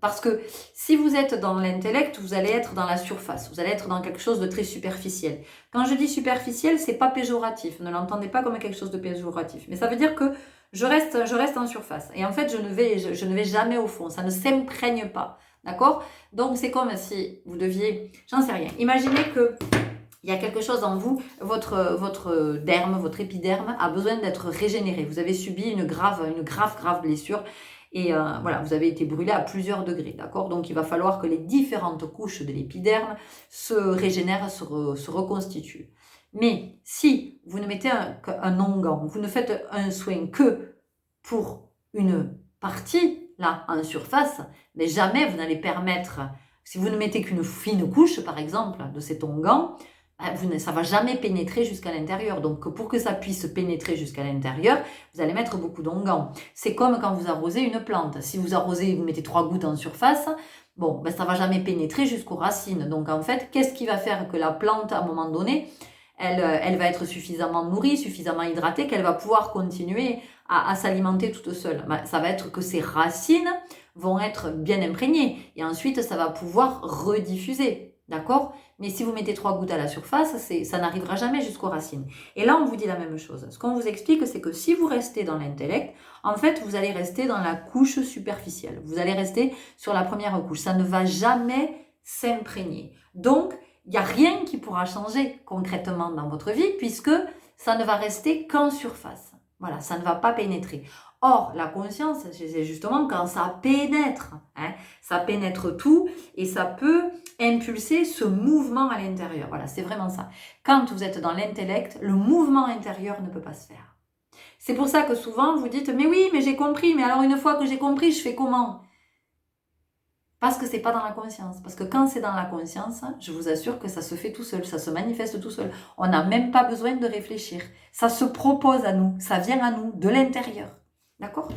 Parce que si vous êtes dans l'intellect, vous allez être dans la surface, vous allez être dans quelque chose de très superficiel. Quand je dis superficiel, c'est pas péjoratif, ne l'entendez pas comme quelque chose de péjoratif, mais ça veut dire que je reste en surface. Et en fait, je ne vais jamais au fond, ça ne s'imprègne pas, d'accord? Donc c'est comme si vous deviez, j'en sais rien, imaginez que il y a quelque chose en vous, votre derme, votre épiderme a besoin d'être régénéré. Vous avez subi une grave blessure et voilà, vous avez été brûlé à plusieurs degrés, d'accord? Donc il va falloir que les différentes couches de l'épiderme se régénèrent, se reconstituent. Mais si vous ne mettez un onguent, vous ne faites un soin que pour une partie, là, en surface, mais jamais vous n'allez permettre, si vous ne mettez qu'une fine couche, par exemple, de cet onguent, ça ne va jamais pénétrer jusqu'à l'intérieur. Donc, pour que ça puisse pénétrer jusqu'à l'intérieur, vous allez mettre beaucoup d'onguents. C'est comme quand vous arrosez une plante. Si vous arrosez, vous mettez 3 gouttes en surface, bon, ça ne va jamais pénétrer jusqu'aux racines. Donc, en fait, qu'est-ce qui va faire que la plante, à un moment donné, elle va être suffisamment nourrie, suffisamment hydratée, qu'elle va pouvoir continuer à s'alimenter toute seule. Ça va être que ses racines vont être bien imprégnées. Et ensuite, ça va pouvoir rediffuser. D'accord? Mais si vous mettez 3 gouttes à la surface, ça n'arrivera jamais jusqu'aux racines. Et là, on vous dit la même chose. Ce qu'on vous explique, c'est que si vous restez dans l'intellect, en fait, vous allez rester dans la couche superficielle. Vous allez rester sur la première couche. Ça ne va jamais s'imprégner. Donc, il n'y a rien qui pourra changer concrètement dans votre vie puisque ça ne va rester qu'en surface. Voilà, ça ne va pas pénétrer. Or, la conscience, c'est justement quand ça pénètre. Ça pénètre tout et ça peut impulser ce mouvement à l'intérieur. Voilà, c'est vraiment ça. Quand vous êtes dans l'intellect, le mouvement intérieur ne peut pas se faire. C'est pour ça que souvent vous dites « mais oui, mais j'ai compris, mais alors une fois que j'ai compris, je fais comment ?» Parce que c'est pas dans la conscience. Parce que quand c'est dans la conscience, je vous assure que ça se fait tout seul, ça se manifeste tout seul. On n'a même pas besoin de réfléchir. Ça se propose à nous, ça vient à nous, de l'intérieur. D'accord?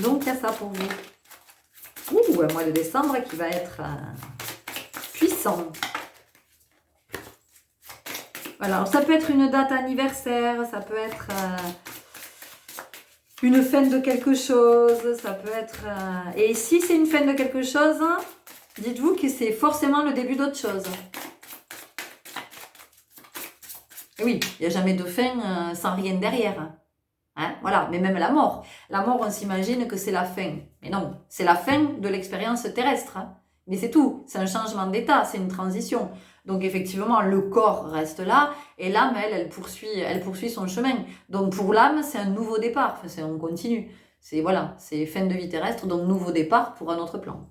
Donc il y a ça pour vous. Un mois de décembre qui va être puissant. Voilà, alors ça peut être une date anniversaire, ça peut être une fin de quelque chose, ça peut être... Et si c'est une fin de quelque chose, dites-vous que c'est forcément le début d'autre chose. Et oui, il n'y a jamais de fin sans rien derrière. Voilà, mais même la mort. La mort, on s'imagine que c'est la fin. Mais non, c'est la fin de l'expérience terrestre. Mais c'est tout, c'est un changement d'état, c'est une transition. Donc effectivement, le corps reste là et l'âme, elle poursuit son chemin. Donc pour l'âme, c'est un nouveau départ, enfin, on continue. C'est voilà, c'est fin de vie terrestre, donc nouveau départ pour un autre plan.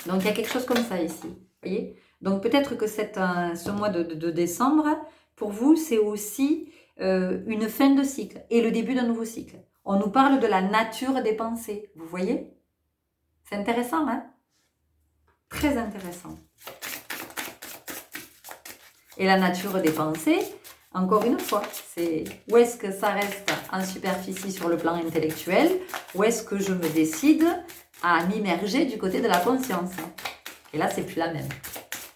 Donc il y a quelque chose comme ça ici, vous voyez? Donc peut-être que ce mois de décembre, pour vous, c'est aussi une fin de cycle et le début d'un nouveau cycle. On nous parle de la nature des pensées, vous voyez? C'est intéressant, hein? Très intéressant. Et la nature des pensées, encore une fois, c'est où est-ce que ça reste en superficie sur le plan intellectuel, ou est-ce que je me décide à m'immerger du côté de la conscience. Et là, c'est plus la même.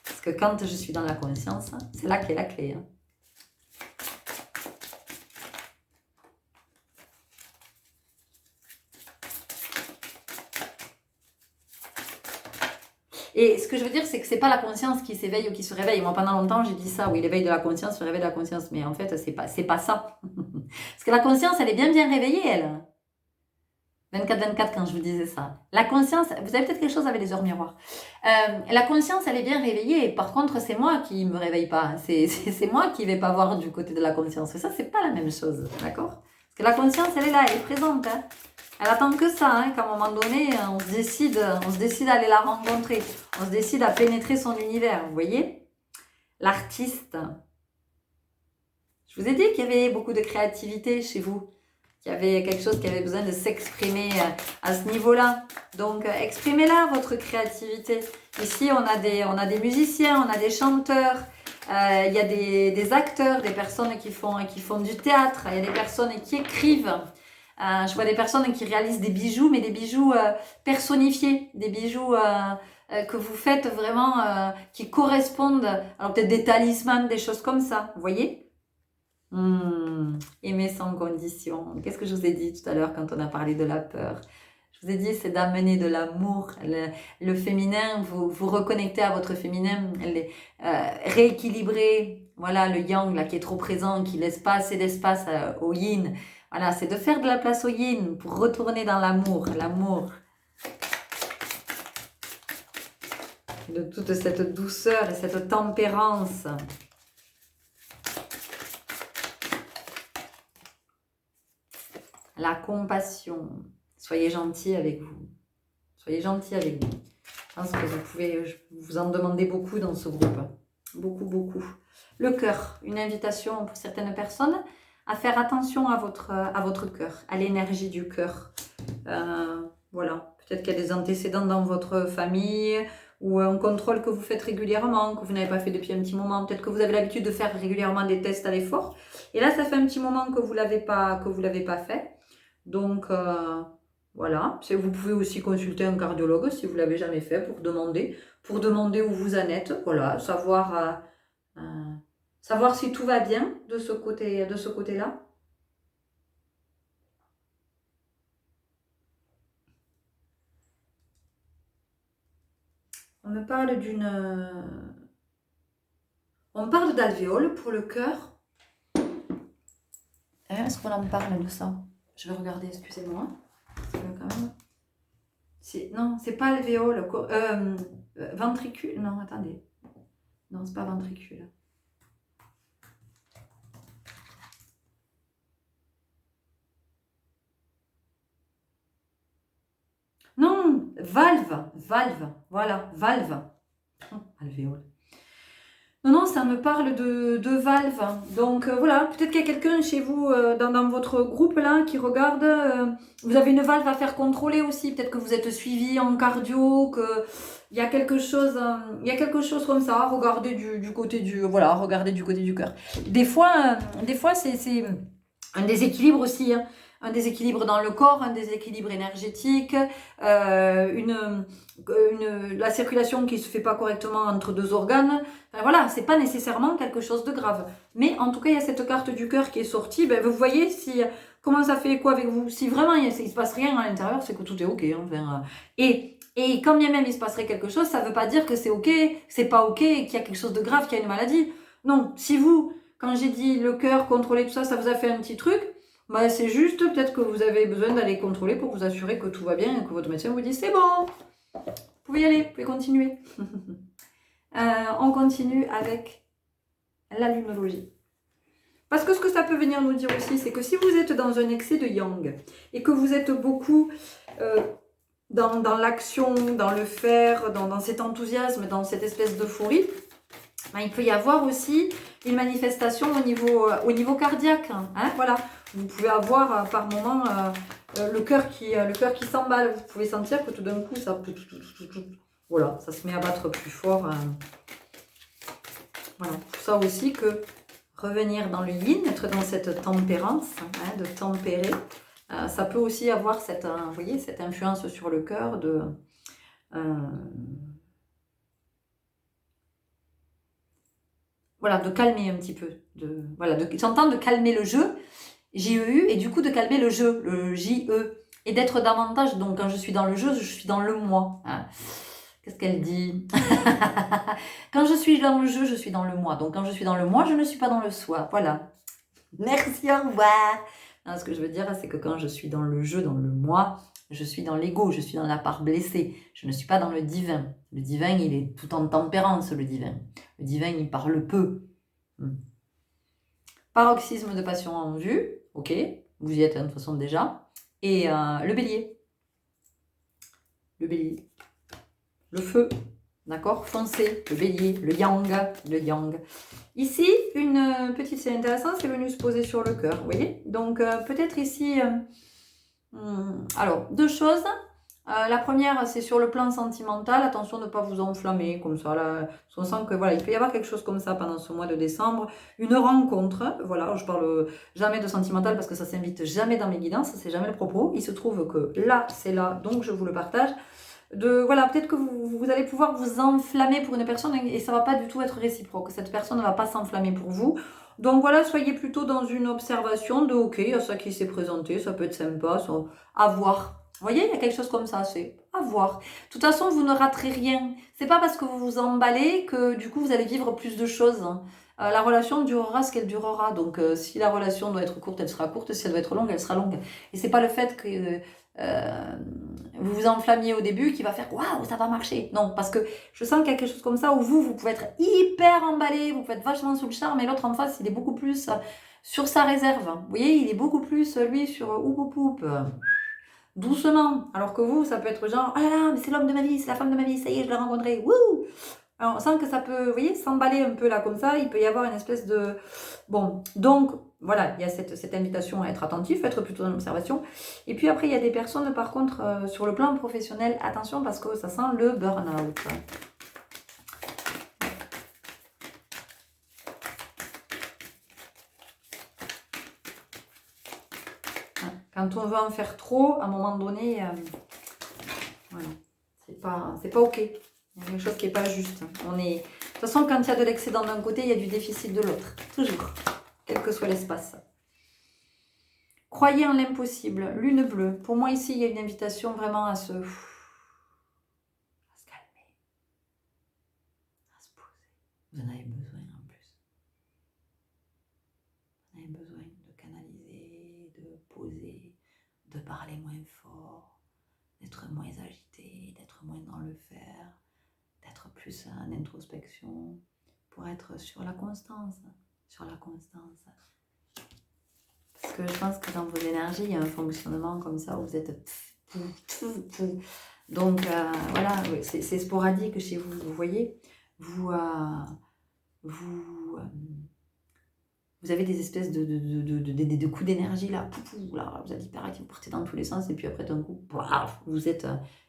Parce que quand je suis dans la conscience, c'est là qu'est la clé. Et ce que je veux dire, c'est que c'est pas la conscience qui s'éveille ou qui se réveille. Moi, pendant longtemps, j'ai dit ça, oui, l'éveil de la conscience, le réveil de la conscience. Mais en fait, c'est pas ça. Parce que la conscience, elle est bien réveillée, elle. 24-24 quand je vous disais ça. La conscience, vous avez peut-être quelque chose avec les heures miroirs. La conscience, elle est bien réveillée. Par contre, c'est moi qui me réveille pas. C'est moi qui vais pas voir du côté de la conscience. Et ça, c'est pas la même chose, d'accord? Parce que la conscience, elle est là, elle est présente. Elle attend que ça, qu'à un moment donné, on se décide à aller la rencontrer. On se décide à pénétrer son univers, vous voyez? L'artiste. Je vous ai dit qu'il y avait beaucoup de créativité chez vous. Qu'il y avait quelque chose qui avait besoin de s'exprimer à ce niveau-là. Donc, exprimez-la, votre créativité. Ici, on a des musiciens, on a des chanteurs, il y a des acteurs, des personnes qui font du théâtre, il y a des personnes qui écrivent. Je vois des personnes qui réalisent des bijoux, mais des bijoux personnifiés, des bijoux que vous faites vraiment, qui correspondent, alors peut-être des talismans, des choses comme ça, vous voyez? Aimer sans condition. Qu'est-ce que je vous ai dit tout à l'heure quand on a parlé de la peur? je vous ai dit, c'est d'amener de l'amour, le féminin, vous reconnectez à votre féminin, rééquilibrer, voilà, le yang là qui est trop présent, qui laisse pas assez d'espace au yin. Voilà, c'est de faire de la place au yin pour retourner dans l'amour, de toute cette douceur et cette tempérance. La compassion. Soyez gentils avec vous. Soyez gentils avec vous. Je pense que vous pouvez vous en demander beaucoup dans ce groupe. Beaucoup, beaucoup. Le cœur. Une invitation pour certaines personnes à faire attention à votre cœur, à l'énergie du cœur. Voilà. Peut-être qu'il y a des antécédents dans votre famille ou un contrôle que vous faites régulièrement, que vous n'avez pas fait depuis un petit moment. Peut-être que vous avez l'habitude de faire régulièrement des tests à l'effort. Et là, ça fait un petit moment que vous l'avez pas fait. Donc, voilà. Vous pouvez aussi consulter un cardiologue si vous ne l'avez jamais fait pour demander où vous en êtes. Voilà, savoir si tout va bien de ce côté-là. On parle d'alvéole pour le cœur. Est-ce qu'on en parle de ça? Je vais regarder, excusez-moi. Non, c'est pas alvéole. Ventricule. Non, attendez. Non, c'est pas ventricule. Non, valve. Voilà, valve. Alvéole. Non, ça me parle de valve. Donc voilà, peut-être qu'il y a quelqu'un chez vous dans votre groupe là qui regarde. Vous avez une valve à faire contrôler aussi. Peut-être que vous êtes suivi en cardio, qu'il y a quelque chose comme ça. Regardez du côté du cœur. Des fois c'est un déséquilibre aussi. Hein. Un déséquilibre dans le corps, un déséquilibre énergétique, la circulation qui se fait pas correctement entre deux organes. Enfin, voilà, c'est pas nécessairement quelque chose de grave. Mais en tout cas, il y a cette carte du cœur qui est sortie. Ben, vous voyez comment ça fait quoi avec vous. Si vraiment il se passe rien à l'intérieur, c'est que tout est ok. Enfin, et quand bien même il se passerait quelque chose, ça veut pas dire que c'est ok, c'est pas ok, qu'il y a quelque chose de grave, qu'il y a une maladie. Non, si vous, quand j'ai dit le cœur, contrôler tout ça, ça vous a fait un petit truc. Bah, c'est juste peut-être que vous avez besoin d'aller contrôler pour vous assurer que tout va bien et que votre médecin vous dit c'est bon, vous pouvez y aller, vous pouvez continuer. On continue avec la lumologie. Parce que ce que ça peut venir nous dire aussi, c'est que si vous êtes dans un excès de yang et que vous êtes beaucoup dans l'action, dans le faire, dans cet enthousiasme, dans cette espèce d'euphorie, il peut y avoir aussi une manifestation au niveau cardiaque. Hein, voilà. Vous pouvez avoir par moment le cœur qui s'emballe. Vous pouvez sentir que tout d'un coup, ça se met à battre plus fort. Voilà. Pour ça aussi que revenir dans le yin, être dans cette tempérance, de tempérer, ça peut aussi avoir cette influence sur le cœur de calmer un petit peu. J'entends de calmer le jeu, J-E-U, et du coup de calmer le jeu, le J-E, et d'être davantage, donc quand je suis dans le jeu, je suis dans le moi. Hein. Qu'est-ce qu'elle dit? Quand je suis dans le jeu, je suis dans le moi. Donc quand je suis dans le moi, je ne suis pas dans le soi. Voilà. Merci, au revoir. Non, ce que je veux dire, c'est que quand je suis dans le jeu, dans le moi, je suis dans l'ego, je suis dans la part blessée. Je ne suis pas dans le divin. Le divin, il est tout en tempérance, le divin. Le divin, il parle peu. Paroxysme de passion en vue. Ok, vous y êtes de toute façon déjà. Et le bélier. Le bélier. Le feu. D'accord, foncé, le bélier, le yang. Ici, une petite scène intéressante, c'est venu se poser sur le cœur, vous voyez. Donc, peut-être ici, alors, deux choses. La première, c'est sur le plan sentimental. Attention de ne pas vous enflammer comme ça. Là, on sent que voilà, il peut y avoir quelque chose comme ça pendant ce mois de décembre. Une rencontre. Voilà, je parle jamais de sentimental parce que ça s'invite jamais dans mes guidances. C'est jamais le propos. Il se trouve que là, c'est là, donc je vous le partage. Peut-être que vous allez pouvoir vous enflammer pour une personne et ça va pas du tout être réciproque. Cette personne ne va pas s'enflammer pour vous. Donc voilà, soyez plutôt dans une observation de ok, il y a ça qui s'est présenté, ça peut être sympa, à voir voyez, il y a quelque chose comme ça, c'est à voir. De toute façon, vous ne raterez rien. C'est pas parce que vous vous emballez que du coup, vous allez vivre plus de choses. La relation durera ce qu'elle durera. Donc, si la relation doit être courte, elle sera courte. Si elle doit être longue, elle sera longue. Et c'est pas le fait que vous vous enflammiez au début qui va faire waouh, ça va marcher. Non, parce que je sens quelque chose comme ça où vous pouvez être hyper emballé, vous pouvez être vachement sous le charme, et l'autre en face, il est beaucoup plus sur sa réserve. Vous voyez, il est beaucoup plus, lui, sur doucement. Alors que vous, ça peut être genre, oh là là, mais c'est l'homme de ma vie, c'est la femme de ma vie, ça y est, je l'ai rencontré, wouh! Alors, on sent que ça peut, vous voyez, s'emballer un peu là comme ça, il peut y avoir une espèce de... Bon, donc, voilà, il y a cette invitation à être attentif, à être plutôt dans l'observation. Et puis après, il y a des personnes, par contre, sur le plan professionnel, attention, parce que ça sent le burn-out. Quand on veut en faire trop, à un moment donné, voilà, c'est pas ok. Il y a quelque chose qui n'est pas juste. De toute façon, quand il y a de l'excédent d'un côté, il y a du déficit de l'autre. Toujours. Quel que soit l'espace. Croyez en l'impossible. Lune bleue. Pour moi, ici, il y a une invitation vraiment à se calmer. À se poser. Vous en avez besoin en plus. Vous en avez besoin de canaliser, de poser, de parler moins fort, d'être moins agité, d'être moins dans le faire, d'être plus en introspection, pour être sur la constance, Parce que je pense que dans vos énergies, il y a un fonctionnement comme ça où vous êtes... Donc voilà, c'est sporadique chez vous, vous voyez. Vous avez des espèces de coups d'énergie là, là, vous êtes hyper actif, vous partez dans tous les sens, et puis après d'un coup, vous êtes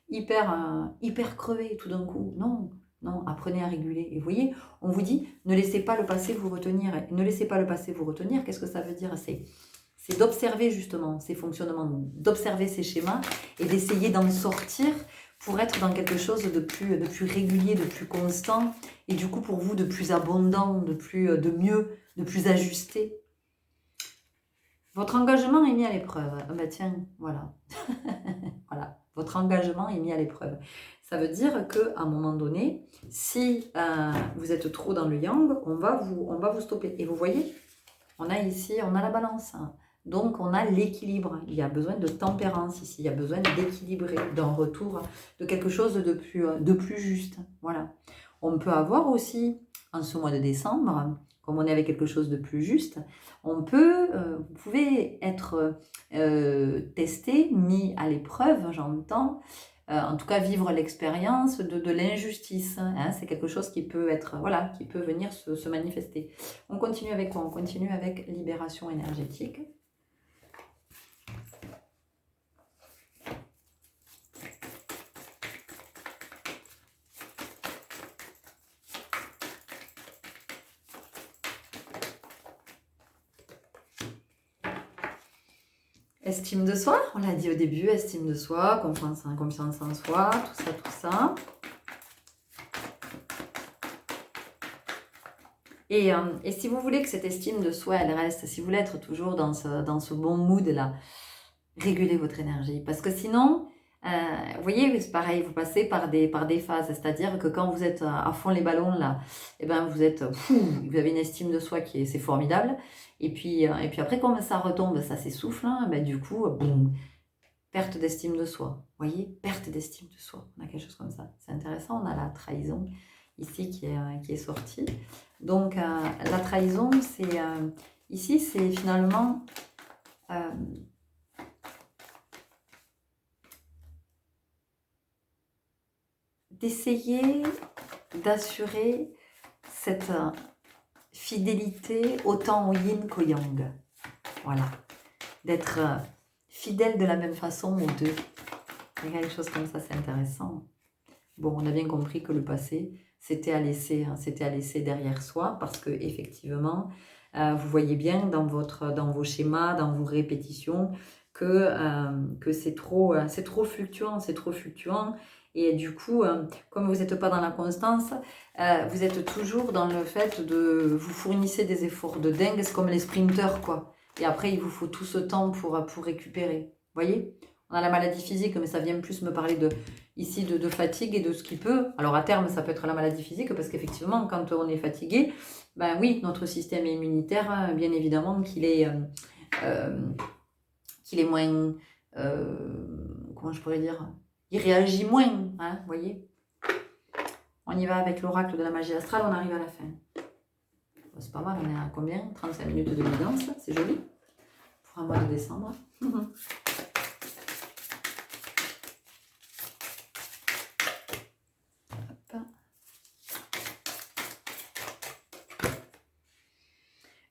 hyper crevé tout d'un coup. Non, apprenez à réguler. Et vous voyez, on vous dit, ne laissez pas le passé vous retenir. Ne laissez pas le passé vous retenir, qu'est-ce que ça veut dire? C'est d'observer justement ces fonctionnements, d'observer ces schémas et d'essayer d'en sortir pour être dans quelque chose de plus régulier, de plus constant, et du coup pour vous de plus abondant, de mieux, de plus ajusté. Votre engagement est mis à l'épreuve. Ah bah tiens, voilà. Voilà, votre engagement est mis à l'épreuve. Ça veut dire qu'à un moment donné, si vous êtes trop dans le yang, on va vous stopper. Et vous voyez, on a ici, on a la balance. Donc, on a l'équilibre. Il y a besoin de tempérance ici. Il y a besoin d'équilibrer, d'un retour, de quelque chose de plus juste. Voilà. On peut avoir aussi, en ce mois de décembre, comme on est avec quelque chose de plus juste, vous pouvez être testé, mis à l'épreuve, j'entends, en tout cas vivre l'expérience de l'injustice. Hein, c'est quelque chose qui peut être, voilà, qui peut venir se manifester. On continue avec quoi? On continue avec libération énergétique. Estime de soi, on l'a dit au début, estime de soi, confiance en soi, tout ça. Et si vous voulez que cette estime de soi, elle reste, si vous voulez être toujours dans ce bon mood-là, régulez votre énergie. Parce que sinon, vous voyez, c'est pareil, vous passez par des phases. C'est-à-dire que quand vous êtes à fond les ballons, là, et ben vous avez une estime de soi c'est formidable. Et puis après, quand ça retombe, ça s'essouffle, hein, ben du coup, boum, perte d'estime de soi. Vous voyez, perte d'estime de soi. On a quelque chose comme ça. C'est intéressant, on a la trahison ici qui est sortie. Donc, la trahison, ici, c'est finalement... d'essayer d'assurer cette fidélité autant au yin qu'au yang. Voilà. D'être fidèle de la même façon aux deux. Il y a quelque chose comme ça, c'est intéressant. Bon, on a bien compris que le passé, c'était à laisser derrière soi, parce que effectivement, vous voyez bien dans vos schémas, dans vos répétitions, que c'est trop fluctuant. Et du coup, comme vous n'êtes pas dans la constance, vous êtes toujours dans le fait de... Vous fournissez des efforts de dingue, c'est comme les sprinteurs, quoi. Et après, il vous faut tout ce temps pour récupérer. Vous voyez? On a la maladie physique, mais ça vient plus me parler ici de fatigue et de ce qui peut. Alors à terme, ça peut être la maladie physique parce qu'effectivement, quand on est fatigué, ben oui, notre système immunitaire, bien évidemment, qu'il est moins, comment je pourrais dire, il réagit moins, hein, vous voyez. On y va avec l'oracle de la magie astrale, on arrive à la fin. Bon, c'est pas mal, on est à combien? 35 minutes de guidance, c'est joli. Pour un mois de décembre.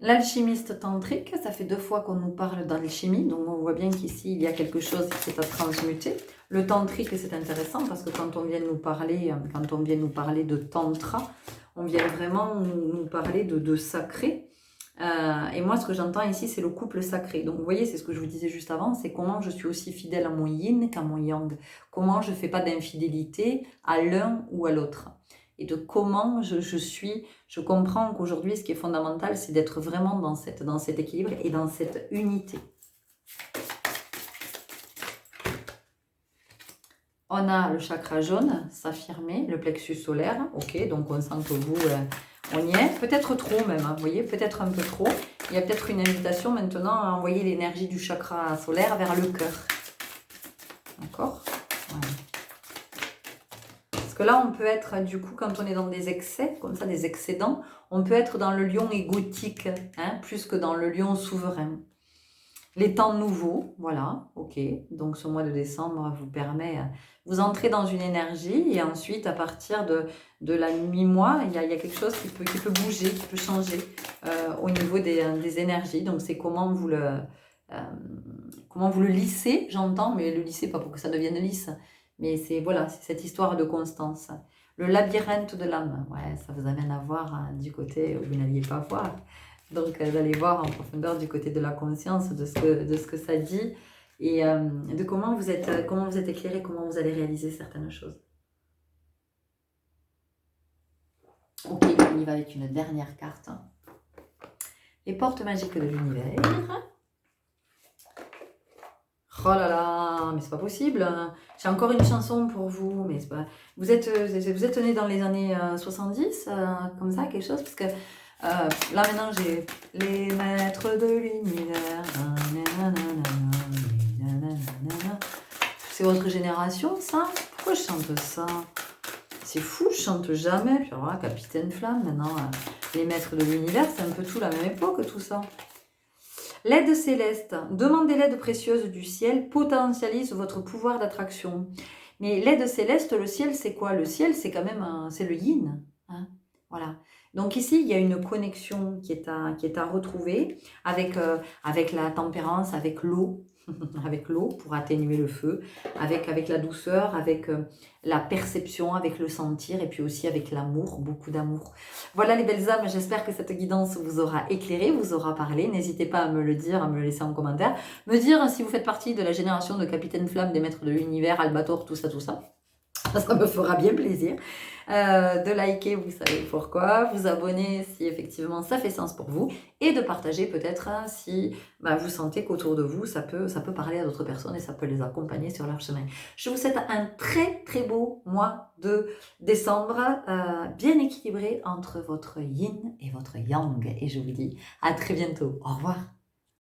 L'alchimiste tantrique, ça fait 2 fois qu'on nous parle d'alchimie, donc on voit bien qu'ici il y a quelque chose qui est à transmuter. Le tantrique, c'est intéressant parce que quand on vient nous parler de tantra, on vient vraiment nous parler de sacré. Et moi, ce que j'entends ici, c'est le couple sacré. Donc vous voyez, c'est ce que je vous disais juste avant, c'est comment je suis aussi fidèle à mon yin qu'à mon yang. Comment je ne fais pas d'infidélité à l'un ou à l'autre. Et de comment je comprends qu'aujourd'hui, ce qui est fondamental, c'est d'être vraiment dans cet équilibre et dans cette unité. On a le chakra jaune, s'affirmer, le plexus solaire. Ok, donc on sent que vous, on y est. Peut-être trop même, hein, vous voyez, peut-être un peu trop. Il y a peut-être une invitation maintenant à envoyer l'énergie du chakra solaire vers le cœur. D'accord ? Voilà. Parce que là, on peut être, du coup, quand on est dans des excès, comme ça, des excédents, on peut être dans le lion égotique, hein, plus que dans le lion souverain. Les temps nouveaux, voilà, ok. Donc, ce mois de décembre vous permet, vous entrez dans une énergie et ensuite, à partir de la mi-mois, il y a quelque chose qui peut bouger, qui peut changer au niveau des énergies. Donc, c'est comment vous le lissez, j'entends, mais le lissez pas pour que ça devienne lisse. Mais c'est cette histoire de constance. Le labyrinthe de l'âme, ouais, ça vous amène à voir du côté où vous n'alliez pas voir. Donc, d'aller voir en profondeur du côté de la conscience, de ce que ça dit et de comment vous êtes éclairé, comment vous allez réaliser certaines choses. Ok, on y va avec une dernière carte. Les portes magiques de l'univers. Oh là là, mais c'est pas possible. J'ai encore une chanson pour vous, mais c'est pas... Vous êtes nés dans les années 70, comme ça, quelque chose, parce que là maintenant j'ai les maîtres de l'univers. C'est votre génération, ça? Pourquoi je chante ça? C'est fou, je chante jamais. Puis alors là, Capitaine Flamme, maintenant, les maîtres de l'univers, c'est un peu tout la même époque, tout ça. L'aide céleste, demandez l'aide précieuse du ciel, potentialise votre pouvoir d'attraction. Mais l'aide céleste, le ciel, c'est quoi? Le ciel, c'est quand même c'est le yin. Hein, voilà. Donc ici, il y a une connexion qui est à retrouver avec la tempérance, avec l'eau, avec l'eau pour atténuer le feu, avec la douceur, avec la perception, avec le sentir et puis aussi avec l'amour, beaucoup d'amour. Voilà les belles âmes, j'espère que cette guidance vous aura éclairé, vous aura parlé. N'hésitez pas à me le dire, à me le laisser en commentaire. Me dire si vous faites partie de la génération de Capitaine Flamme, des maîtres de l'univers, Albator, tout ça. Ça me fera bien plaisir. De liker, vous savez pourquoi, vous abonner si effectivement ça fait sens pour vous et de partager peut-être si vous sentez qu'autour de vous ça peut parler à d'autres personnes et ça peut les accompagner sur leur chemin. Je vous souhaite un très très beau mois de décembre, bien équilibré entre votre yin et votre yang et je vous dis à très bientôt. Au revoir.